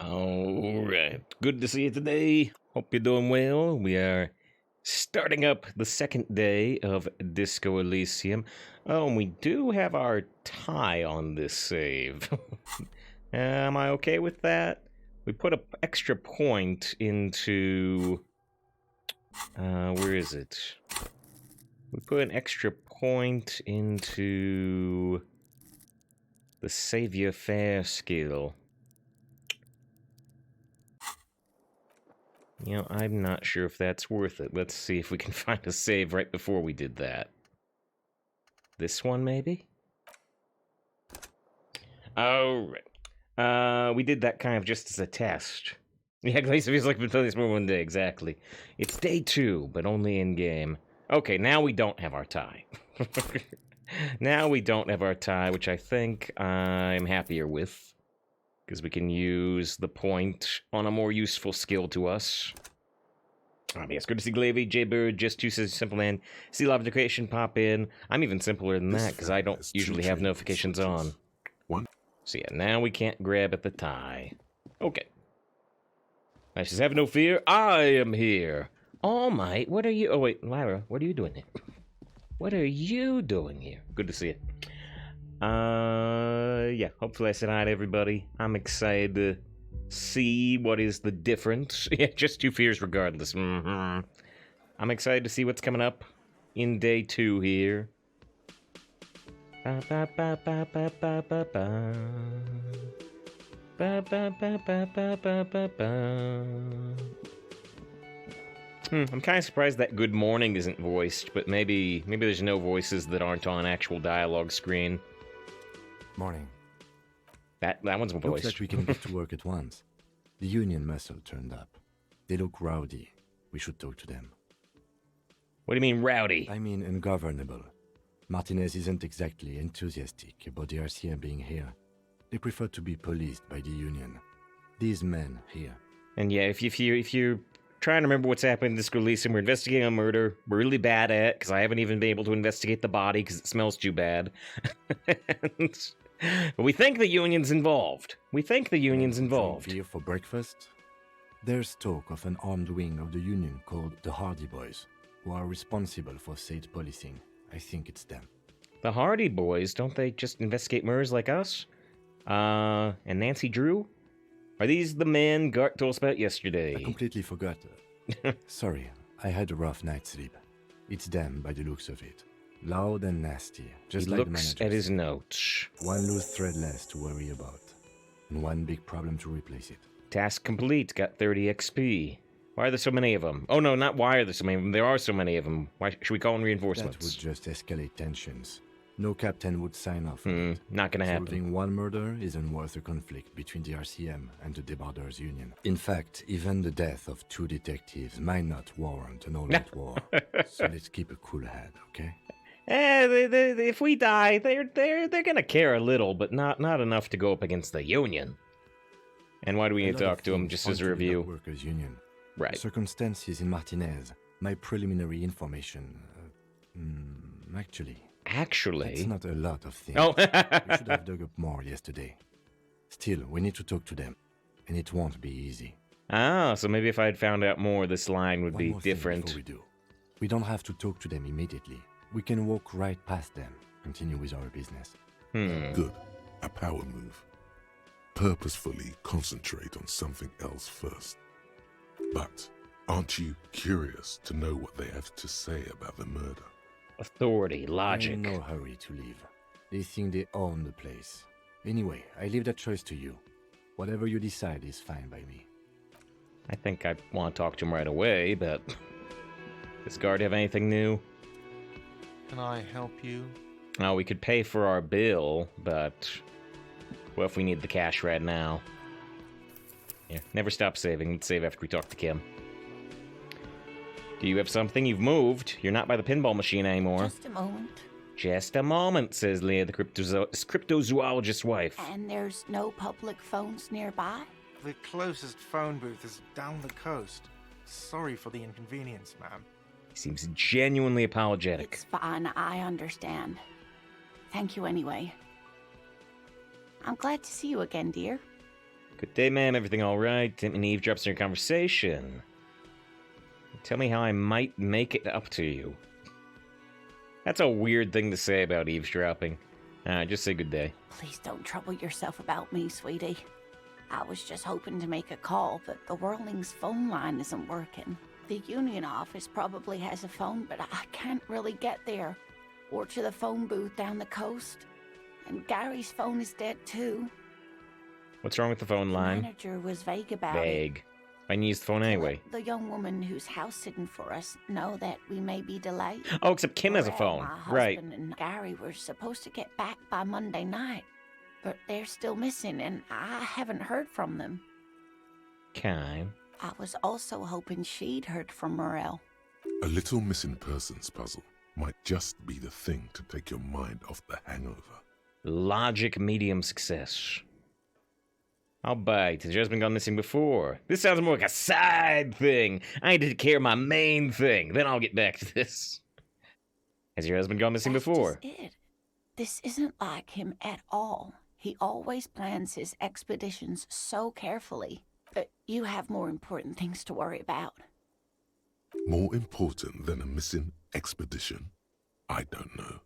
Alright, good to see you today. Hope you're doing well. We are starting up the second day of Disco Elysium. Oh, and we do have our tie on this save. Am I okay with that? We put an extra point into... where is it? We put an extra point into the Savior Fair skill. You know, I'm not sure if that's worth it. Let's see if we can find a save right before we did that. This one, maybe? Alright. We did that kind of just as a test. Yeah, it feels like we've been playing this more one day, exactly. It's day 2, but only in-game. Okay, now we don't have our tie. Now we don't have our tie, which I think I'm happier with. Because we can use the point on a more useful skill to us. Yes, good to see Glavy, J-Bird, Just 2 says Simple Man. See Love Decoration pop in. I'm even simpler than that, because I don't usually have notifications on. So yeah, now we can't grab at the tie. Okay. I says, have no fear, I am here. All Might, what are you... Oh wait, Lyra, what are you doing here? What are you doing here? Good to see you. Yeah, hopefully I said hi to everybody. I'm excited to see what is the difference. Yeah, just 2 fears regardless. I'm excited to see what's coming up in day 2 here. I'm kind of surprised that good morning isn't voiced, but maybe there's no voices that aren't on actual dialogue screen. Morning. That one's voiced. Looks like we can get to work at once. The Union muscle turned up. They look rowdy. We should talk to them. What do you mean, rowdy? I mean ungovernable. Martinez isn't exactly enthusiastic about the RCM being here. They prefer to be policed by the Union. These men here. And yeah, if you're trying to remember what's happened in this release and we're investigating a murder, we're really bad at it, because I haven't even been able to investigate the body because it smells too bad. But we think the Union's involved. Here for breakfast? There's talk of an armed wing of the Union called the Hardy Boys, who are responsible for state policing. I think it's them. The Hardy Boys, don't they just investigate murders like us? And Nancy Drew? Are these the men Gart told us about yesterday? I completely forgot. Sorry, I had a rough night's sleep. It's them by the looks of it. Loud and nasty, just like the manager. He looks at his notes. One loose thread less to worry about, and one big problem to replace it. Task complete, got 30 XP. Why are there so many of them? Oh no, not why are there so many of them, there are so many of them. Why should we call in reinforcements? That would just escalate tensions. No captain would sign off on it. Not gonna happen. Solving one murder isn't worth a conflict between the RCM and the Debarders Union. In fact, even the death of 2 detectives might not warrant an all-out war. So let's keep a cool head, okay? If we die, they're gonna care a little, but not enough to go up against the Union. And why do we need to talk to them? Just as a review. Workers Union. Right. Circumstances in Martinez. My preliminary information. Actually. That's not a lot of things. Oh. We should have dug up more yesterday. Still, we need to talk to them, and it won't be easy. Ah, so maybe if I had found out more, this line would be different. We don't have to talk to them immediately. We can walk right past them, continue with our business. Good. A power move. Purposefully concentrate on something else first. But aren't you curious to know what they have to say about the murder? Authority, logic. I'm in no hurry to leave. They think they own the place. Anyway, I leave that choice to you. Whatever you decide is fine by me. I think I want to talk to him right away, but... Does Guard have anything new? Can I help you? Oh, we could pay for our bill, but... What if we need the cash right now? Yeah, never stop saving. Let's save after we talk to Kim. Do you have something? You've moved. You're not by the pinball machine anymore. Just a moment. Just a moment, says Leah, the cryptozoologist's wife. And there's no public phones nearby? The closest phone booth is down the coast. Sorry for the inconvenience, ma'am. He seems genuinely apologetic. It's fine, I understand. Thank you anyway. I'm glad to see you again, dear. Good day, ma'am. Everything all right? Didn't mean to eavesdrop on your conversation. Tell me how I might make it up to you. That's a weird thing to say about eavesdropping. Just say good day. Please don't trouble yourself about me, sweetie. I was just hoping to make a call, but the Whirling's phone line isn't working. The union office probably has a phone, but I can't really get there. Or to the phone booth down the coast. And Gary's phone is dead, too. What's wrong with the phone line? The manager was vague about it. Vague. I can use the phone anyway. Let the young woman who's house sitting for us know that we may be delayed. Oh, except Kim has a Morel, phone. my Right. husband and Gary were supposed to get back by Monday night, but they're still missing, and I haven't heard from them. Okay. I was also hoping she'd heard from Morel. A little missing persons puzzle might just be the thing to take your mind off the hangover. Logic medium success. I'll bite. Has your husband gone missing before? This sounds more like a side thing. I need to take care of my main thing. Then I'll get back to this. Has your husband gone missing That's before? just it. This isn't like him at all. He always plans his expeditions so carefully. But you have more important things to worry about. More important than a missing expedition? I don't know.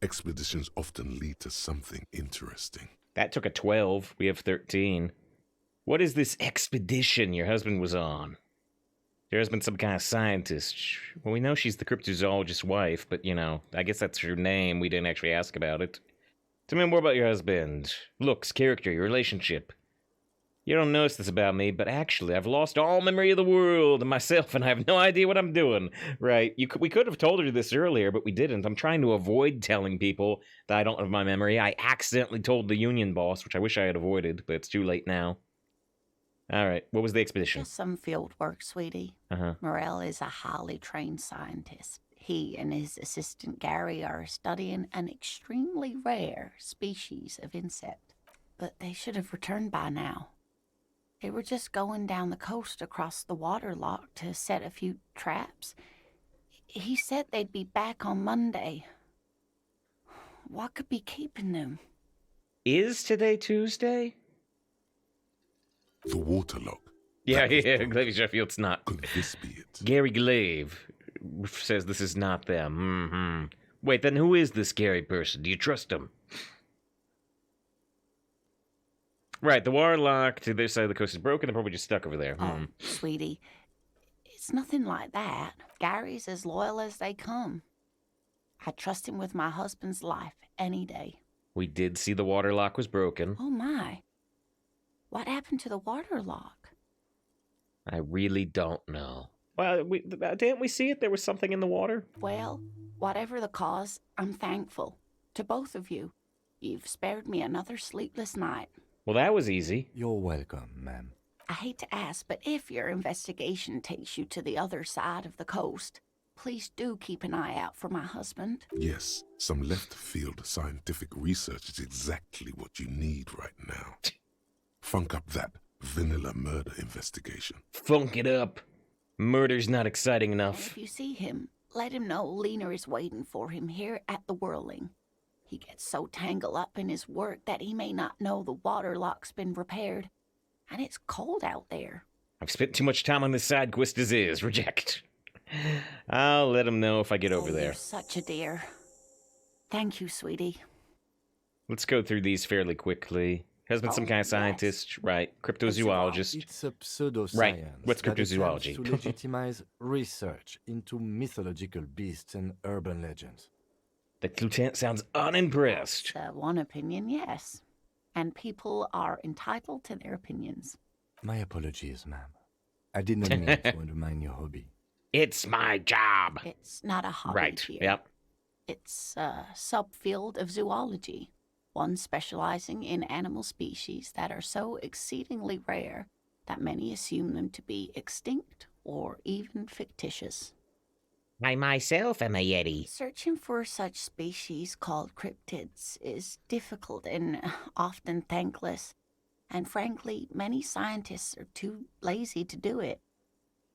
Expeditions often lead to something interesting. That took a 12. We have 13. What is this expedition your husband was on? Your husband's some kind of scientist. Well, we know she's the cryptozoologist's wife, but, I guess that's her name. We didn't actually ask about it. Tell me more about your husband. Looks, character, your relationship. You don't notice this about me, but actually, I've lost all memory of the world and myself, and I have no idea what I'm doing. Right? We could have told her this earlier, but we didn't. I'm trying to avoid telling people that I don't have my memory. I accidentally told the union boss, which I wish I had avoided, but it's too late now. All right. What was the expedition? Just some field work, sweetie. Uh-huh. Morel is a highly trained scientist. He and his assistant Gary are studying an extremely rare species of insect. But they should have returned by now. They were just going down the coast across the waterlock to set a few traps. He said they'd be back on Monday. What could be keeping them? Is today Tuesday? The waterlock. Yeah, That was yeah, wrong. Glaive Sheffield's not. Could this be it? Gary Glaive says this is not them. Wait, then who is this Gary person? Do you trust him? Right, the waterlock to their side of the coast is broken. They're probably just stuck over there. Oh, sweetie, it's nothing like that. Gary's as loyal as they come. I trust him with my husband's life any day. We did see the waterlock was broken. Oh my. What happened to the waterlock? I really don't know. Well, didn't we see it? There was something in the water? Well, whatever the cause, I'm thankful. To both of you. You've spared me another sleepless night. Well, that was easy. You're welcome, ma'am. I hate to ask, but if your investigation takes you to the other side of the coast, please do keep an eye out for my husband. Yes, some left-field scientific research is exactly what you need right now. Funk up that vanilla murder investigation. Funk it up. Murder's not exciting And enough. if you see him, let him know Lena is waiting for him here at the Whirling. He gets so tangled up in his work that he may not know the waterlock's been repaired. And it's cold out there. I've spent too much time on this side quest as is. Reject. I'll let him know if I get over Oh, there. you're such a dear. Thank you, sweetie. Let's go through these fairly quickly. Husband, some Oh, kind of yes. scientist, right? Cryptozoologist. It's a pseudoscience. Right. What's that attempts cryptozoology? to legitimize research into mythological beasts and urban legends. The lieutenant sounds unimpressed. One opinion, yes. And people are entitled to their opinions. My apologies, ma'am. I did not mean to undermine your hobby. It's my job. It's not a hobby Right. here. Yep. It's a subfield of zoology, one specializing in animal species that are so exceedingly rare that many assume them to be extinct or even fictitious. I myself am a Yeti. Searching for such species called cryptids is difficult and often thankless, and frankly, many scientists are too lazy to do it.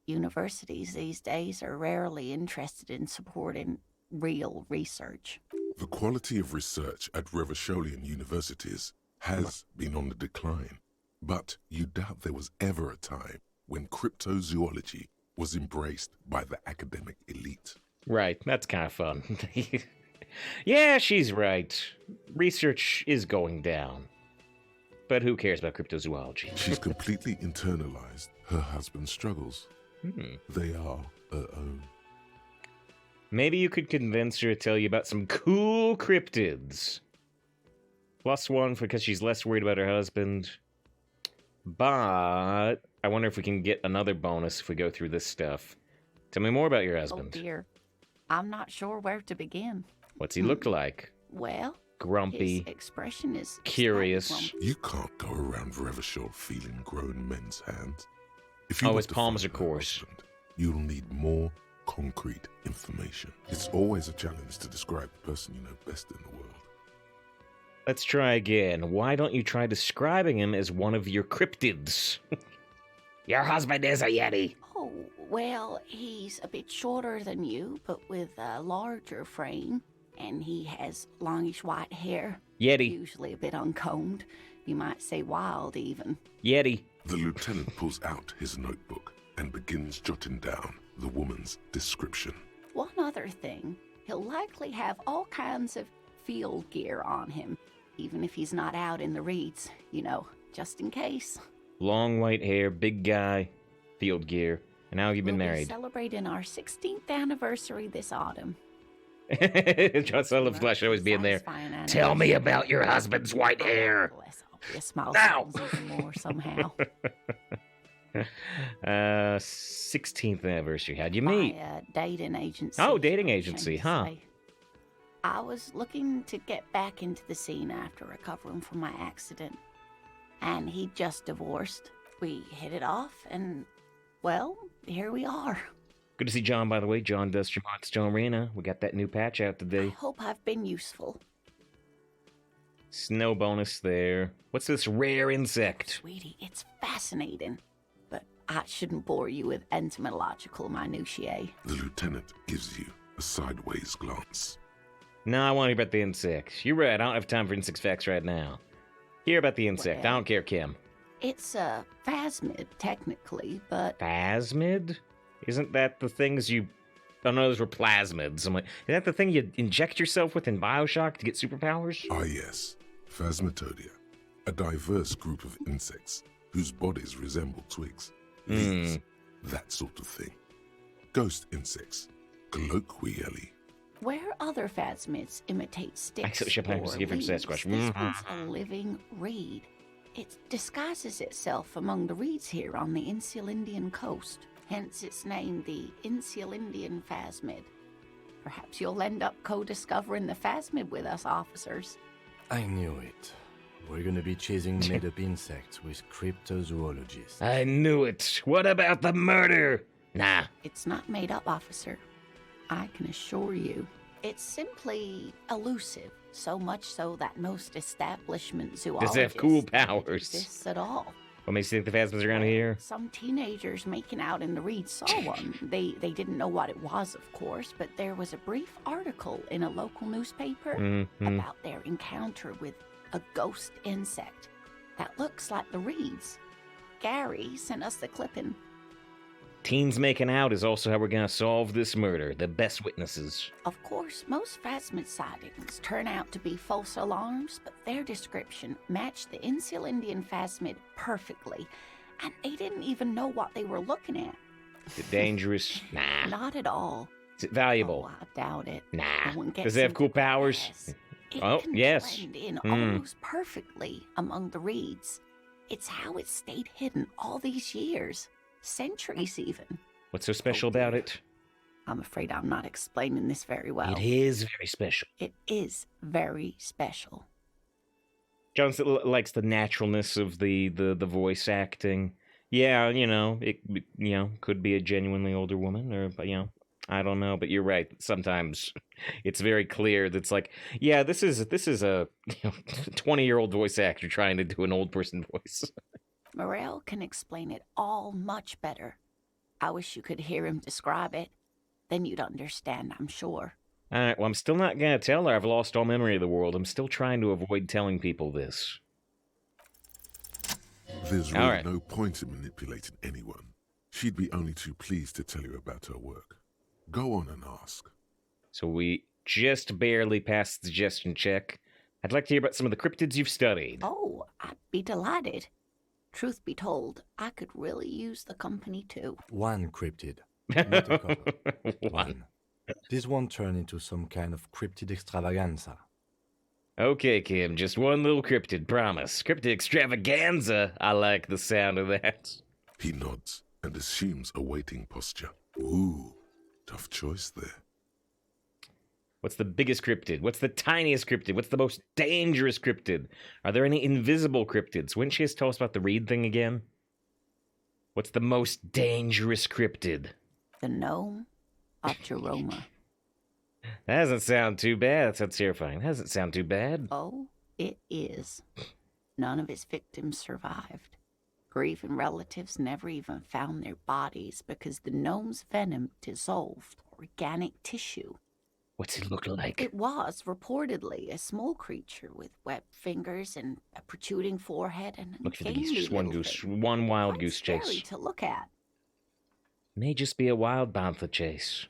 Universities these days are rarely interested in supporting real research. The quality of research at Revacholian universities has been on the decline. But you doubt there was ever a time when cryptozoology was embraced by the academic elite. Right, that's kind of fun. Yeah, she's right. Research is going down. But who cares about cryptozoology? She's completely internalized her husband's struggles. They are her own. Maybe you could convince her to tell you about some cool cryptids. +1 because she's less worried about her husband. But I wonder if we can get another bonus if we go through this stuff. Tell me more about your Oh husband. dear. I'm not sure where to begin. What's he look like? Well, Grumpy. his expression is slightly Curious. grumpy. You can't go around Revachol feeling grown men's hands. If Oh, want his to palms find are her coarse. husband, you'll need more concrete information. It's always a challenge to describe the person you know best in the world. Let's try again. Why don't you try describing him as one of your cryptids? Your husband is a Yeti. Oh, well, he's a bit shorter than you, but with a larger frame. And he has longish white hair, Yeti. usually a bit uncombed. You might say wild, even. Yeti. The lieutenant pulls out his notebook and begins jotting down the woman's description. One other thing, he'll likely have all kinds of field gear on him, even if he's not out in the reeds, you know, just in case. Long white hair, big guy, field gear. And now you've been We'll married. be celebrating our 16th anniversary this autumn. Just I love Flash always being there. Satisfying Tell me anniversary. about your husband's white hair. Less obvious smile Now. sounds even more somehow. 16th anniversary. How'd you meet? By a dating agency. Oh, dating I'm agency, ashamed to huh? say. I was looking to get back into the scene after recovering from my accident. And he'd just divorced. We hit it off, and, well, here we are. Good to see John, by the way. John does Stone Arena. We got that new patch out I today. hope I've been useful. Snow bonus there. What's this rare insect? Sweetie, it's fascinating. But I shouldn't bore you with entomological minutiae. The lieutenant gives you a sideways glance. No, I want to hear about the insect. You're right. I don't have time for insect facts right now. Hear about the insect. I Well- don't care, Kim. It's a phasmid, technically, but Phasmid? Isn't that the things you... Oh, no, those were plasmids. I'm like, is that the thing you inject yourself with in Bioshock to get superpowers? Ah yes, Phasmatodia, a diverse group of insects whose bodies resemble twigs, leaves, that sort of thing. Ghost insects, colloquially. where other phasmids imitate sticks Accept your or thanks, give him leaves, Sasquatch. this one's a living reed. It disguises itself among the reeds here on the Insulindian coast, hence its name, the Insulindian phasmid. Perhaps you'll end up co-discovering the phasmid with us, officers. I knew it. We're gonna be chasing made-up insects with cryptozoologists. I knew it. What about the murder? Nah. It's not made up, officer. I can assure you. It's simply elusive, so much so that most establishment zoologists have cool don't think it powers? exists at all. What makes you think the phasmids are around here? Some teenagers making out in the reeds saw one. They didn't know what it was, of course, but there was a brief article in a local newspaper about their encounter with a ghost insect that looks like the reeds. Gary sent us the clipping. Teens making out is also how we're gonna solve this murder. The best witnesses. Of course, most phasmid sightings turn out to be false alarms, but their description matched the Insulindian phasmid perfectly, and they didn't even know what they were looking at. Is it dangerous? Nah. Not at all. Is it valuable? Oh, I doubt it. Nah. No one gets Does it have into cool the powers? glass. It Oh, can yes. blend in Mm. almost perfectly among the reeds. It's how it stayed hidden all these years. Centuries, even. What's so special about it? I'm afraid I'm not explaining this very well. It is very special. It is very special. Johnson likes the naturalness of the voice acting. Yeah, it could be a genuinely older woman, or I don't know. But you're right. Sometimes it's very clear that it's like, yeah, this is a 20-year-old voice actor trying to do an old person voice. Morel can explain it all much better. I wish you could hear him describe it. Then you'd understand, I'm sure. All right, well, I'm still not going to tell her I've lost all memory of the world. I'm still trying to avoid telling people this. There's All really right. no point in manipulating anyone. She'd be only too pleased to tell you about her work. Go on and ask. So we just barely passed the suggestion check. I'd like to hear about some of the cryptids you've studied. Oh, I'd be delighted. Truth be told, I could really use the company too. One cryptid, not a couple. One. This won't turn into some kind of cryptid extravaganza. Okay, Kim, just one little cryptid, promise. Cryptid extravaganza. I like the sound of that. He nods and assumes a waiting posture. Ooh, tough choice there. What's the biggest cryptid? What's the tiniest cryptid? What's the most dangerous cryptid? Are there any invisible cryptids? When she has told us about the reed thing again? What's the most dangerous cryptid? The gnome of Jeroma. That doesn't sound too bad. That sounds terrifying. That doesn't sound too bad. Oh, it is. None of its victims survived. Grieving relatives never even found their bodies because the gnome's venom dissolved organic tissue. What's it look like? It was reportedly a small creature with webbed fingers and a protruding forehead and Look for these. ungainly Just one little goose. thing. One wild Quite goose scary chase. to look at. May just be a wild bantha chase.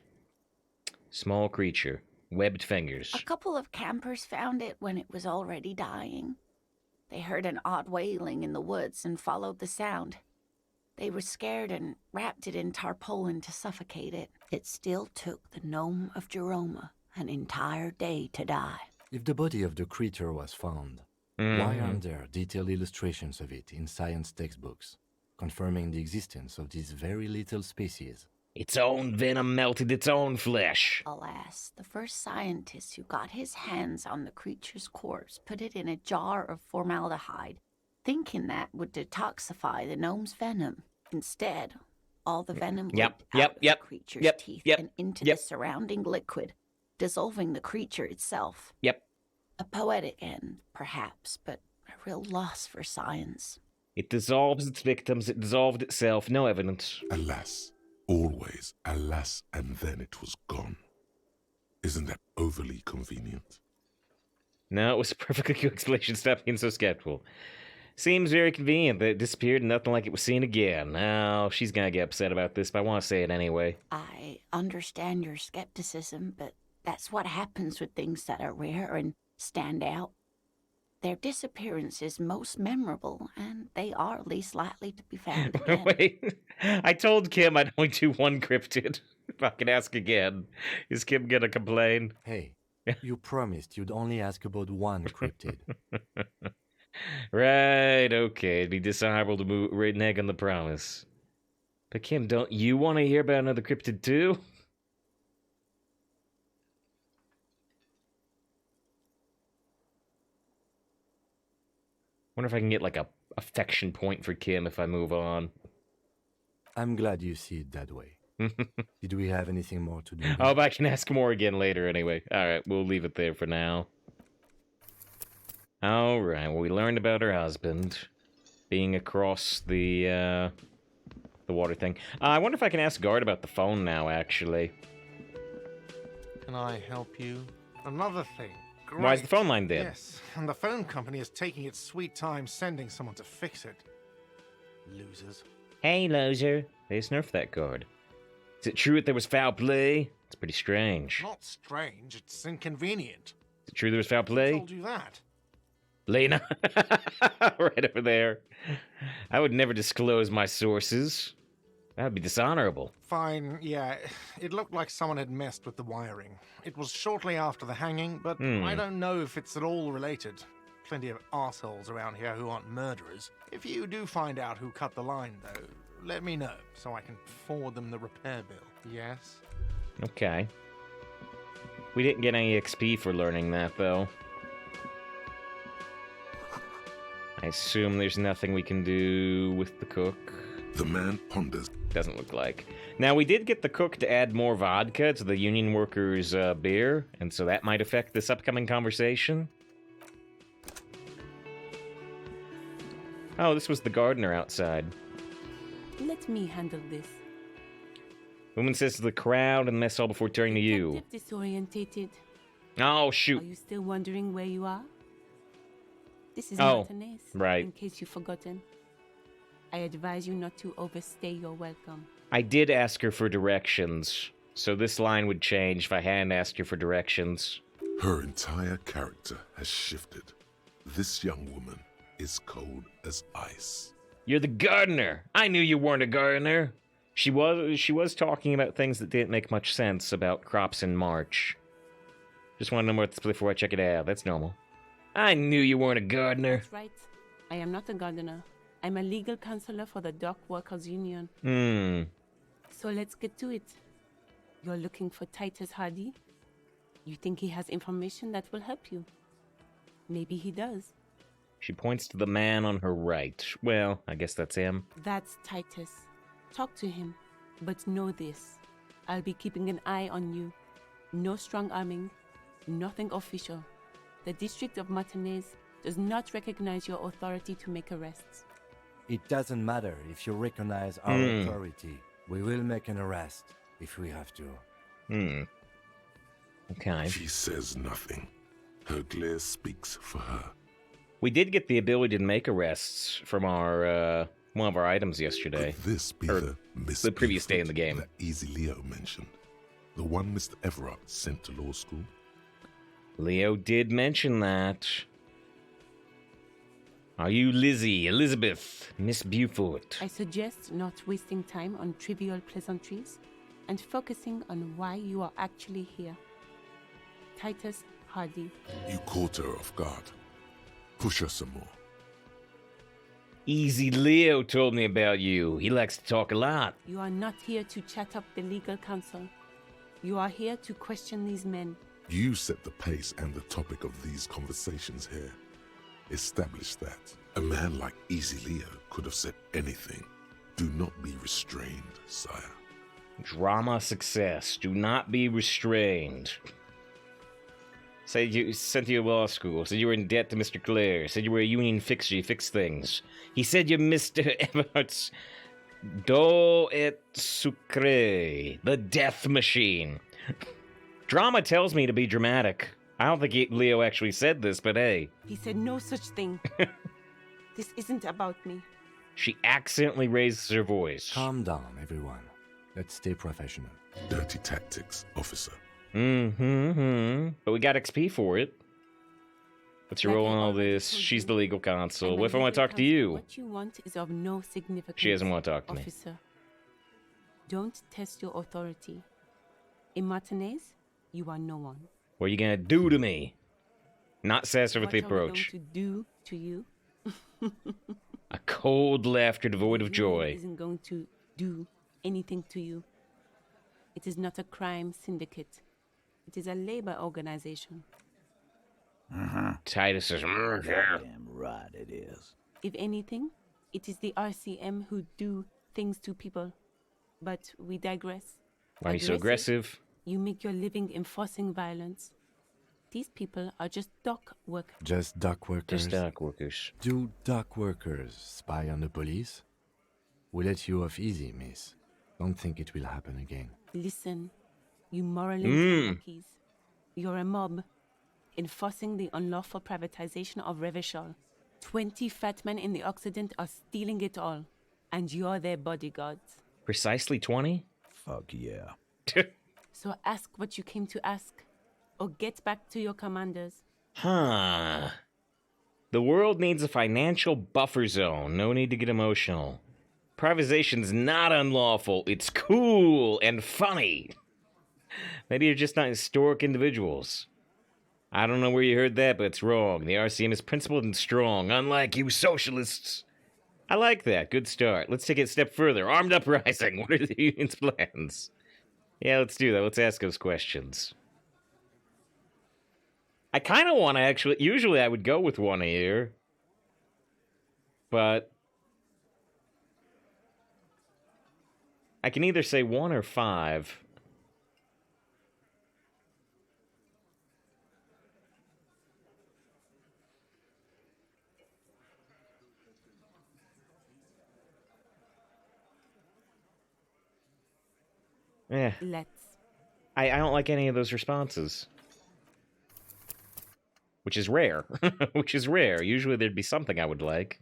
Small creature. Webbed fingers. A couple of campers found it when it was already dying. They heard an odd wailing in the woods and followed the sound. They were scared and wrapped it in tarpaulin to suffocate it. It still took the gnome of Jeroma an entire day to die. If the body of the creature was found, why aren't there detailed illustrations of it in science textbooks, confirming the existence of this very little species? Its own venom melted its own flesh. Alas, the first scientist who got his hands on the creature's corpse put it in a jar of formaldehyde, thinking that would detoxify the gnome's venom. Instead, all the venom leaked out of the creature's teeth and into the surrounding liquid, dissolving the creature itself. Yep. A poetic end, perhaps, but a real loss for science. It dissolves its victims. It dissolved itself. No evidence. Alas, always alas, and then it was gone. Isn't that overly convenient? No, it was a perfectly good explanation. Stop being so skeptical. Seems very convenient that it disappeared and nothing like it was seen again. Now, she's gonna get upset about this, but I want to say it anyway. I understand your skepticism, but that's what happens with things that are rare and stand out. Their disappearance is most memorable, and they are least likely to be found again. Wait, I told Kim I'd only do one cryptid. If I can ask again, is Kim gonna complain? Hey, you promised you'd only ask about one cryptid. Right, okay. It'd be dishonorable to renege on the promise. But Kim, don't you want to hear about another cryptid too? Wonder if I can get like a affection point for Kim if I move on. I'm glad you see it that way. Did we have anything more to do? Oh, but I can ask more again later anyway. Alright, we'll leave it there for now. Alright, well, we learned about her husband being across the water thing. I wonder if I can ask Guard about the phone now, actually. Can I help you? Another thing. Great. Why is the phone line dead? Yes, and the phone company is taking its sweet time sending someone to fix it. Losers. Hey, loser. They nerfed that Guard. Is it true that there was foul play? It's pretty strange. Not strange, it's inconvenient. Is it true there was foul Who play? told you that? Lena. Right over there. I would never disclose my sources. That would be dishonorable. Fine, yeah. It looked like someone had messed with the wiring. It was shortly after the hanging, but I don't know if it's at all related. Plenty of assholes around here who aren't murderers. If you do find out who cut the line, though, let me know so I can forward them the repair bill. Yes? Okay. We didn't get any XP for learning that, though. I assume there's nothing we can do with the cook. The man ponders. Doesn't look like. Now, we did get the cook to add more vodka to the union workers' beer, and so that might affect this upcoming conversation. Oh, this was the gardener outside. Let me handle this. Woman says to the crowd and mess all before turning to you. Detective disorientated. Oh, Are shoot. you still wondering where you are? This is Oh, Martinez, right. in case you've forgotten. I advise you not to overstay your welcome. I did ask her for directions, so this line would change if I hadn't asked her for directions. Her entire character has shifted. This young woman is cold as ice. You're the gardener. I knew you weren't a gardener. She was talking about things that didn't make much sense about crops in March. Just want to know more before I check it out. That's normal. I knew you weren't a gardener. That's right. I am not a gardener. I'm a legal counselor for the Dock Workers Union. So let's get to it. You're looking for Titus Hardy? You think he has information that will help you? Maybe he does. She points to the man on her right. Well, I guess that's him. That's Titus. Talk to him. But know this. I'll be keeping an eye on you. No strong arming. Nothing official. The District of Martinez does not recognize your authority to make arrests. It doesn't matter if you recognize our authority. We will make an arrest if we have to. Okay. She says nothing. Her glare speaks for her. We did get the ability to make arrests from our one of our items yesterday. Could this be Or the Miss the previous day in the Buford game. that Easy Leo mentioned? The one Mr. Everard sent to law school? Leo did mention that. Are you Lizzie, Elizabeth, Miss Buford? I suggest not wasting time on trivial pleasantries and focusing on why you are actually here. Titus Hardy. You caught her off guard. Push her some more. Easy Leo told me about you. He likes to talk a lot. You are not here to chat up the legal counsel. You are here to question these men. You set the pace and the topic of these conversations here. Establish that. A man like Easy Leo could have said anything. Do not be restrained, sire. Drama success. Do not be restrained. Said you sent you to law school. Said you were in debt to Mr. Clare. Said you were a union fixer. You fix things. He said you're Mr. Everett's do et sucre, the death machine. Drama tells me to be dramatic. I don't think Leo actually said this, but hey. He said no such thing. This isn't about me. She accidentally raises her voice. Calm down, everyone. Let's stay professional. Dirty tactics, officer. But we got XP for it. What's your Like role I in all already this? told She's you, the legal counsel. I'm What a if I want to legal talk to counsel. you? What you want is of no significance. She doesn't want to talk to me. Officer. Don't test your authority. In Martinez, you are no one. What are you gonna do to me? Not satisfied with What the are we going approach. to do to you? A cold laughter devoid of The joy. union isn't going to do anything to you. It is not a crime syndicate. It is a labor organization. Titus says, yeah. Damn right it is. If anything, it is the RCM who do things to people. But we digress. Why are you so aggressive? You make your living enforcing violence. These people are just dock workers. Just dock workers. Just dock workers. Do dock workers spy on the police? We let you off easy, miss. Don't think it will happen again. Listen, you morally monkeys. You're a mob, enforcing the unlawful privatization of Revachol. 20 fat men in the Occident are stealing it all, and you're their bodyguards. Precisely 20? Fuck yeah. So ask what you came to ask, or get back to your commanders. Huh. The world needs a financial buffer zone. No need to get emotional. Privatization's not unlawful. It's cool and funny. Maybe you're just not historic individuals. I don't know where you heard that, but it's wrong. The RCM is principled and strong, unlike you socialists. I like that. Good start. Let's take it a step further. Armed uprising. What are the union's plans? Yeah, let's do that. Let's ask those questions. I kind of want to actually... Usually I would go with one a year. But... I can either say 1 or 5. Yeah, Let's. I don't like any of those responses. Which is rare. Which is rare. Usually there'd be something I would like.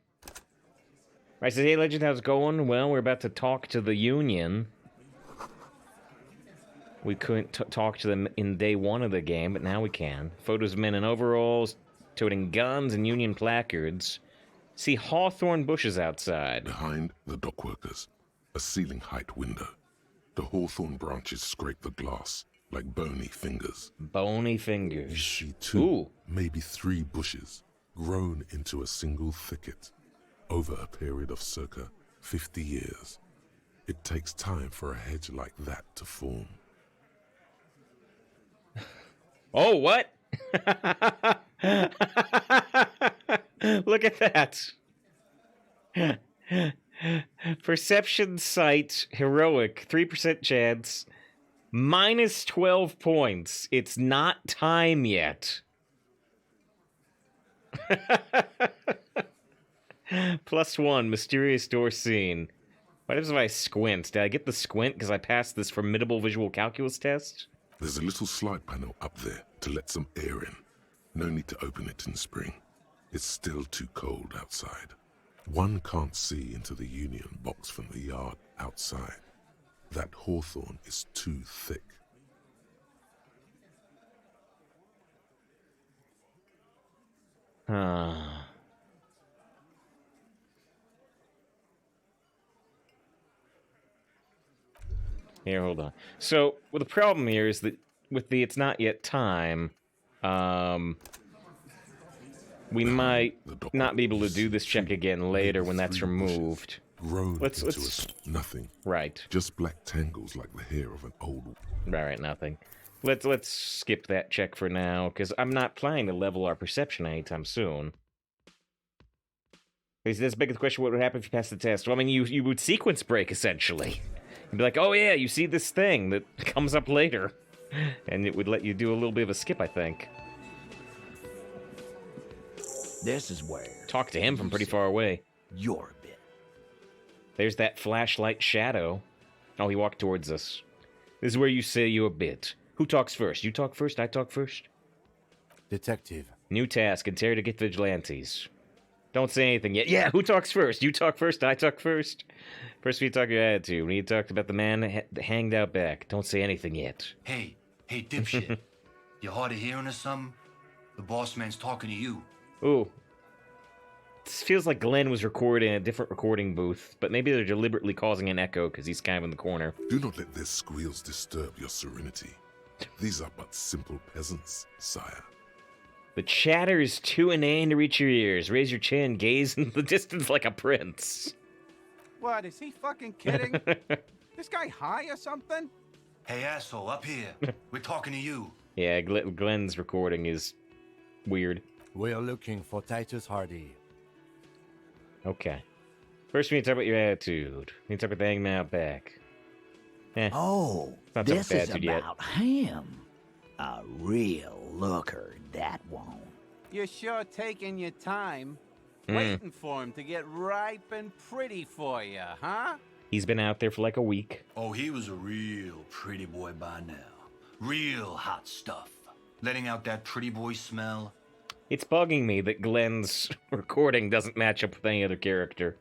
I said, hey, Legend, how's it going? Well, we're about to talk to the Union. We couldn't talk to them in day 1 of the game, but now we can. Photos of men in overalls, toting guns and Union placards. See hawthorn bushes outside. Behind the dockworkers, a ceiling-height window. The hawthorn branches scrape the glass like bony fingers. Bony You fingers. see 2, Ooh. maybe 3 bushes grown into a single thicket over a period of circa 50 years. It takes time for a hedge like that to form. Oh, what? Look at that. Perception sight, heroic, 3% chance, minus 12 points. It's not time yet. +1, mysterious door seen. What if I squint? Did I get the squint because I passed this formidable visual calculus test? There's a little slide panel up there to let some air in. No need to open it in spring. It's still too cold outside. One can't see into the Union box from the yard outside. That hawthorn is too thick. Here, hold on. So, well, the problem here is that with the it's not yet time, we might not be able to do this check again later when that's removed. Grown Let's- nothing. Right. Just black tangles like the hair of an old. Right, nothing. Let's skip that check for now, because I'm not planning to level our perception anytime soon. Is this big of the question? What would happen if you passed the test? Well, I mean, you would sequence break essentially. You'd be like, oh yeah, you see this thing that comes up later, and it would let you do a little bit of a skip, I think. This is where Talk to him from pretty far away. you're a bit. There's that flashlight shadow. Oh, he walked towards us. This is where you say you're a bit. Who talks first? You talk first? I talk first? Detective. New task, interrogate vigilantes. Don't say anything yet. Yeah, who talks first? You talk first, I talk first. First we talk your attitude. We talked about the man that hanged out back. Don't say anything yet. Hey, dipshit. You hard of hearing or something? The boss man's talking to you. Ooh. This feels like Glenn was recording in a different recording booth, but maybe they're deliberately causing an echo because he's kind of in the corner. Do not let their squeals disturb your serenity. These are but simple peasants, sire. The chatter is too inane to reach your ears. Raise your chin, gaze into the distance like a prince. What, is he fucking kidding? This guy high or something? Hey, asshole, up here. We're talking to you. Yeah, Glenn's recording is weird. We are looking for Titus Hardy. Okay. First, we need to talk about your attitude. We need to talk about the hangman out back. Oh, Not so this bad is dude yet. about him. A real looker, that won't. You're sure taking your time, Mm. waiting for him to get ripe and pretty for you, huh? He's been out there for like a week. Oh, he was a real pretty boy by now. Real hot stuff. Letting out that pretty boy smell. It's bugging me that Glenn's recording doesn't match up with any other character.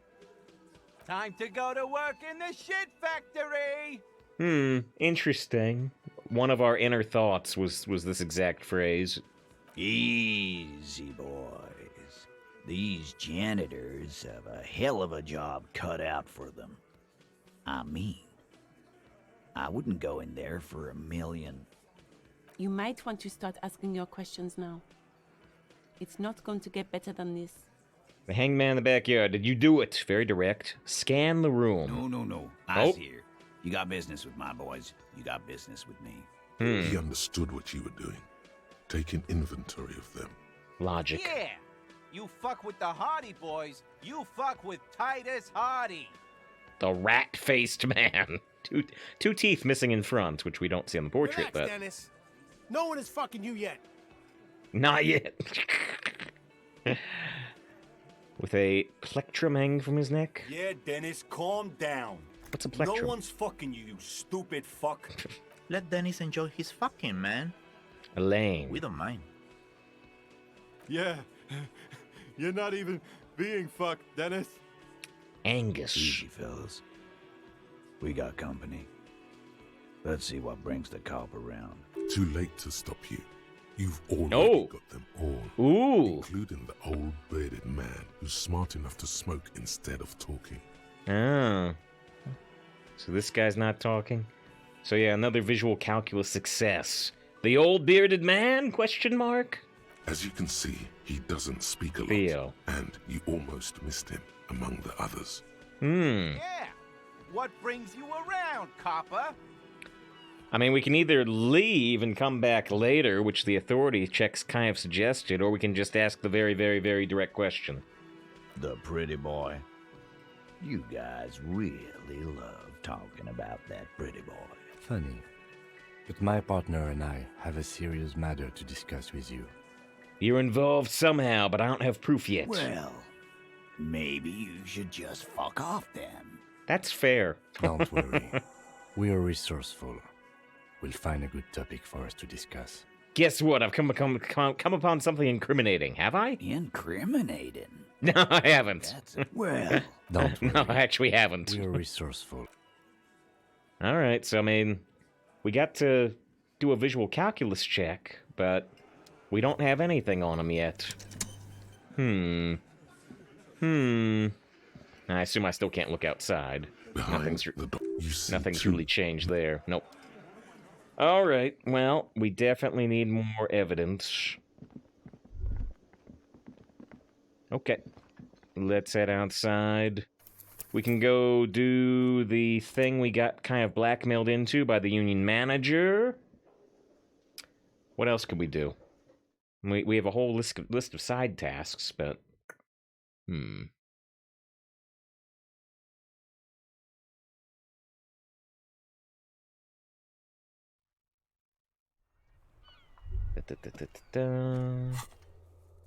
Time to go to work in the shit factory! Interesting. One of our inner thoughts was this exact phrase. Easy, boys. These janitors have a hell of a job cut out for them. I mean, I wouldn't go in there for $1 million. You might want to start asking your questions now. It's not going to get better than this. The hangman in the backyard. Did you do it? Very direct. Scan the room. No. Oh. I's here. You got business with my boys. You got business with me. He understood what you were doing. Taking inventory of them. Logic. Yeah! You fuck with the Hardy boys, you fuck with Titus Hardy! The rat-faced man. Two teeth missing in front, which we don't see on the portrait, Relax, but Dennis. No one is fucking you yet. not yet. With a plectrum hanging from his neck. Yeah, Dennis, calm down. What's a plectrum? No one's fucking you, you stupid fuck. Let Dennis enjoy his fucking, man. Elaine. We don't mind. Yeah, you're not even being fucked, Dennis. Angus. Easy, fellas. We got company. Let's see what brings the cop around. Too late to stop you. You've already got them all. Ooh. Including the old bearded man who's smart enough to smoke instead of talking. Oh. So this guy's not talking? So yeah, another visual calculus success. The old bearded man? Question mark? As you can see, he doesn't speak a lot. Theo. And you almost missed him among the others. Yeah. What brings you around, copper? I mean, we can either leave and come back later, which the authority checks kind of suggested, or we can just ask the very, very, very direct question. The pretty boy. You guys really love talking about that pretty boy. Funny. But my partner and I have a serious matter to discuss with you. You're involved somehow, but I don't have proof yet. Well, maybe you should just fuck off then. That's fair. Don't worry. We are resourceful. We'll find a good topic for us to discuss. Guess what? I've come upon something incriminating. Have I? Incriminating? No, I haven't. Well, don't worry. No, I actually haven't. We are resourceful. All right, so I mean, we got to do a visual calculus check, but we don't have anything on him yet. I assume I still can't look outside. Nothing's really changed there. Nope. All right, well, we definitely need more evidence. Okay, let's head outside. We can go do the thing we got kind of blackmailed into by the union manager. What else could we do? We have a whole list of side tasks, but...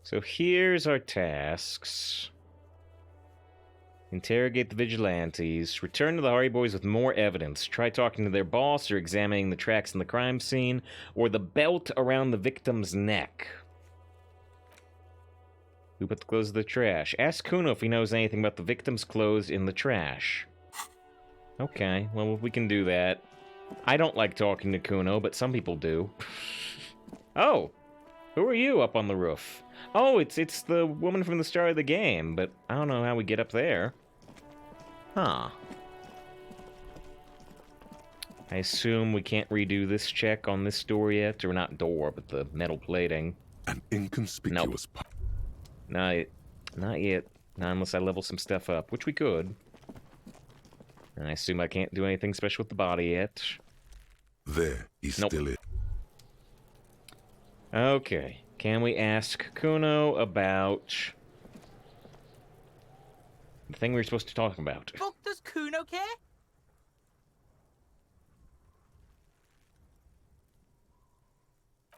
So here's our tasks. Interrogate the vigilantes. Return to the Hardy Boys with more evidence. Try talking to their boss or examining the tracks in the crime scene or the belt around the victim's neck. Who put the clothes in the trash? Ask Kuno if he knows anything about the victim's clothes in the trash. Okay, well, we can do that. I don't like talking to Kuno, but some people do. Oh, who are you up on the roof? Oh, it's the woman from the start of the game, but I don't know how we get up there. Huh. I assume we can't redo this check on this door yet, or not door, but the metal plating. An inconspicuous... Nope. Not yet. Not unless I level some stuff up, which we could. And I assume I can't do anything special with the body yet. There, he's still in. Okay. Can we ask Kuno about the thing we were supposed to talk about? Fuck does Kuno care?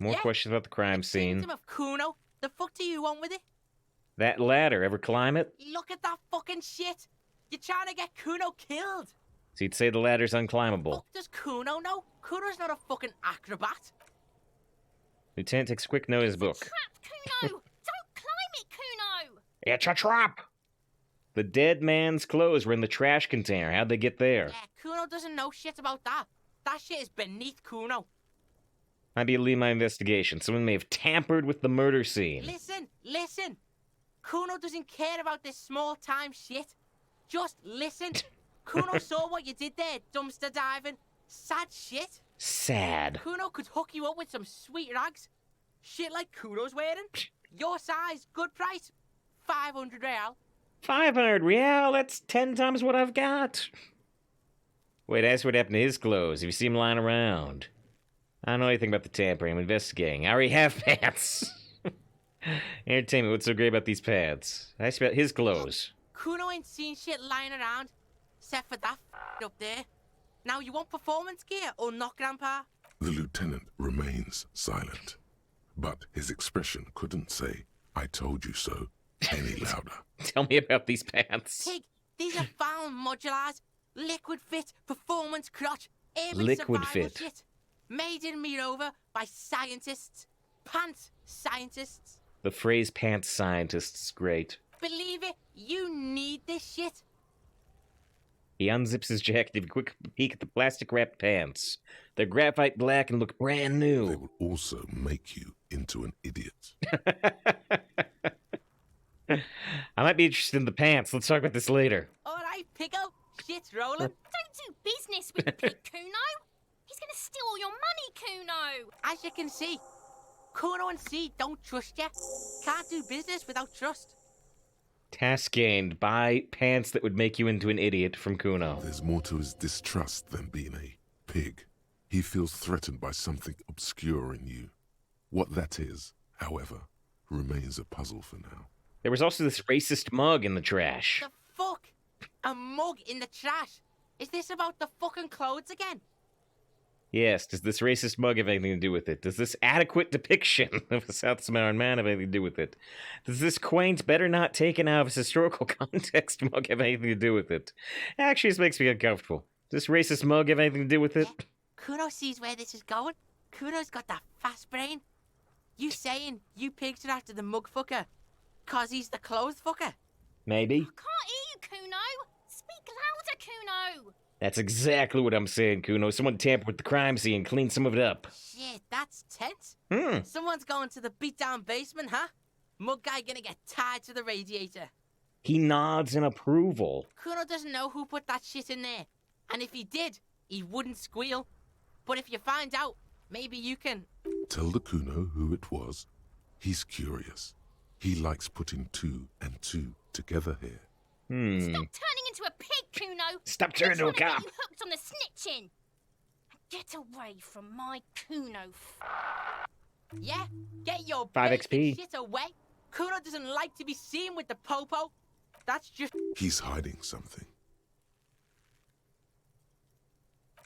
More questions about the crime scene. Of Kuno? The fuck do you want with it? That ladder, ever climb it? Look at that fucking shit! You're trying to get Kuno killed! So you'd say the ladder's unclimbable. Fuck does Kuno know? Kuno's not a fucking acrobat. Lieutenant takes a quick note in his book. Kuno! Don't climb it, Kuno! It's a trap! The dead man's clothes were in the trash container. How'd they get there? Yeah, Kuno doesn't know shit about that. That shit is beneath Kuno. Might be a lead my investigation. Someone may have tampered with the murder scene. Listen! Kuno doesn't care about this small-time shit. Just listen. Kuno saw what you did there, dumpster diving. Sad shit. Sad. Kuno could hook you up with some sweet rags. Shit like Kuno's wearing. Your size, good price. 500 real. 500 real? That's 10 times what I've got. Wait, ask what happened to his clothes. If you see him lying around. I don't know anything about the tampering. I'm investigating. I already have pants. Entertainment, what's so great about these pants? Ask about his clothes. Kuno ain't seen shit lying around. Except for that up there. Now, you want performance gear or not, Grandpa? The lieutenant remains silent. But his expression couldn't say, I told you so, any louder. Tell me about these pants. Pig, these are found modulars. Liquid fit, performance crotch, airman Liquid survival fit. shit. Made in Mirova by scientists. Pants scientists. The phrase pants scientists is great. Believe it, you need this shit. He unzips his jacket to have a quick peek at the plastic-wrapped pants. They're graphite black and look brand new. They will also make you into an idiot. I might be interested in the pants. Let's talk about this later. All right, Pico. Shit's rolling. Don't do business with Pig Kuno. He's gonna steal all your money, Kuno. As you can see, Kuno and C don't trust you. Can't do business without trust. Task gained. Buy pants that would make you into an idiot from Kuno. There's more to his distrust than being a pig. He feels threatened by something obscure in you. What that is, however, remains a puzzle for now. There was also this racist mug in the trash. The fuck? A mug in the trash? Is this about the fucking clothes again? Yes, does this racist mug have anything to do with it? Does this adequate depiction of a South Samoan man have anything to do with it? Does this quaint, better not taken out of its historical context mug have anything to do with it? Actually, this makes me uncomfortable. Does this racist mug have anything to do with it? Yeah. Kuno sees where this is going. Kuno's got that fast brain. You saying you pigs are after the mug fucker, 'cause he's the clothes fucker? Maybe. I can't hear you, Kuno. Speak louder, Kuno. That's exactly what I'm saying, Kuno. Someone tampered with the crime scene, cleaned some of it up. Shit, that's tense. Hmm. Someone's going to the beatdown basement, huh? Mug guy gonna get tied to the radiator. He nods in approval. Kuno doesn't know who put that shit in there. And if he did, he wouldn't squeal. But if you find out, maybe you can... Tell the Kuno who it was. He's curious. He likes putting 2 and 2 together here. Stop turning into a pig, Kuno. Stop turning into a cop. Get you hooked on the snitching. Get away from my Kuno. Yeah? Get your 5 basic XP. shit away. Kuno doesn't like to be seen with the popo. That's just... He's hiding something,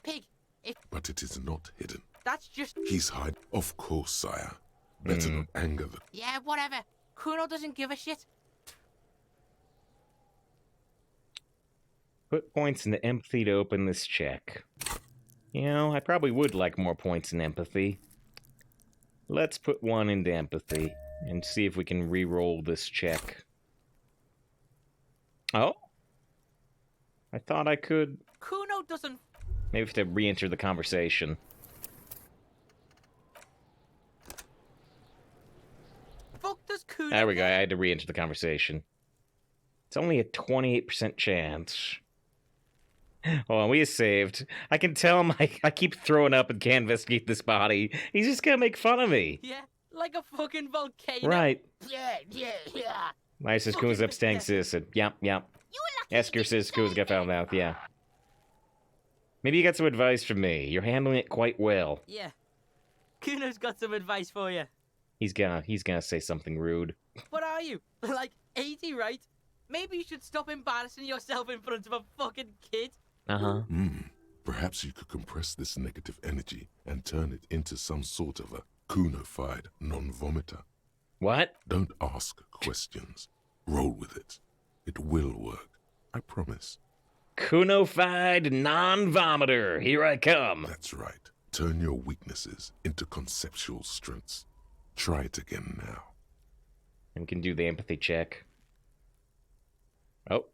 Pig, if but it is not hidden. that's just... He's hiding. Of course, sire. Better not anger the... Yeah, whatever. Kuno doesn't give a shit. Put points into empathy to open this check. You know, I probably would like more points in empathy. Let's put 1 into empathy and see if we can re-roll this check. Oh? I thought I could... Kuno doesn't... Maybe we have to re-enter the conversation. Fuck does Kuno... There we go, I had to re-enter the conversation. It's only a 28% chance. Hold on, we is saved. I can tell him I keep throwing up and can't investigate this body. He's just gonna make fun of me. Yeah, like a fucking volcano. Right. Yeah. My sis goes upstairs, sis. Yep. You were lucky. Esker sis goes got found out, yeah. Maybe you got some advice from me. You're handling it quite well. Yeah. Kuno's got some advice for you. He's gonna say something rude. What are you? Like 80, right? Maybe you should stop embarrassing yourself in front of a fucking kid. Uh-huh. Perhaps you could compress this negative energy and turn it into some sort of a Kuno-fied non-vomiter. What? Don't ask questions. Roll with it. It will work. I promise. Kuno-fied non-vomiter. Here I come. That's right. Turn your weaknesses into conceptual strengths. Try it again now. And we can do the empathy check. Oh.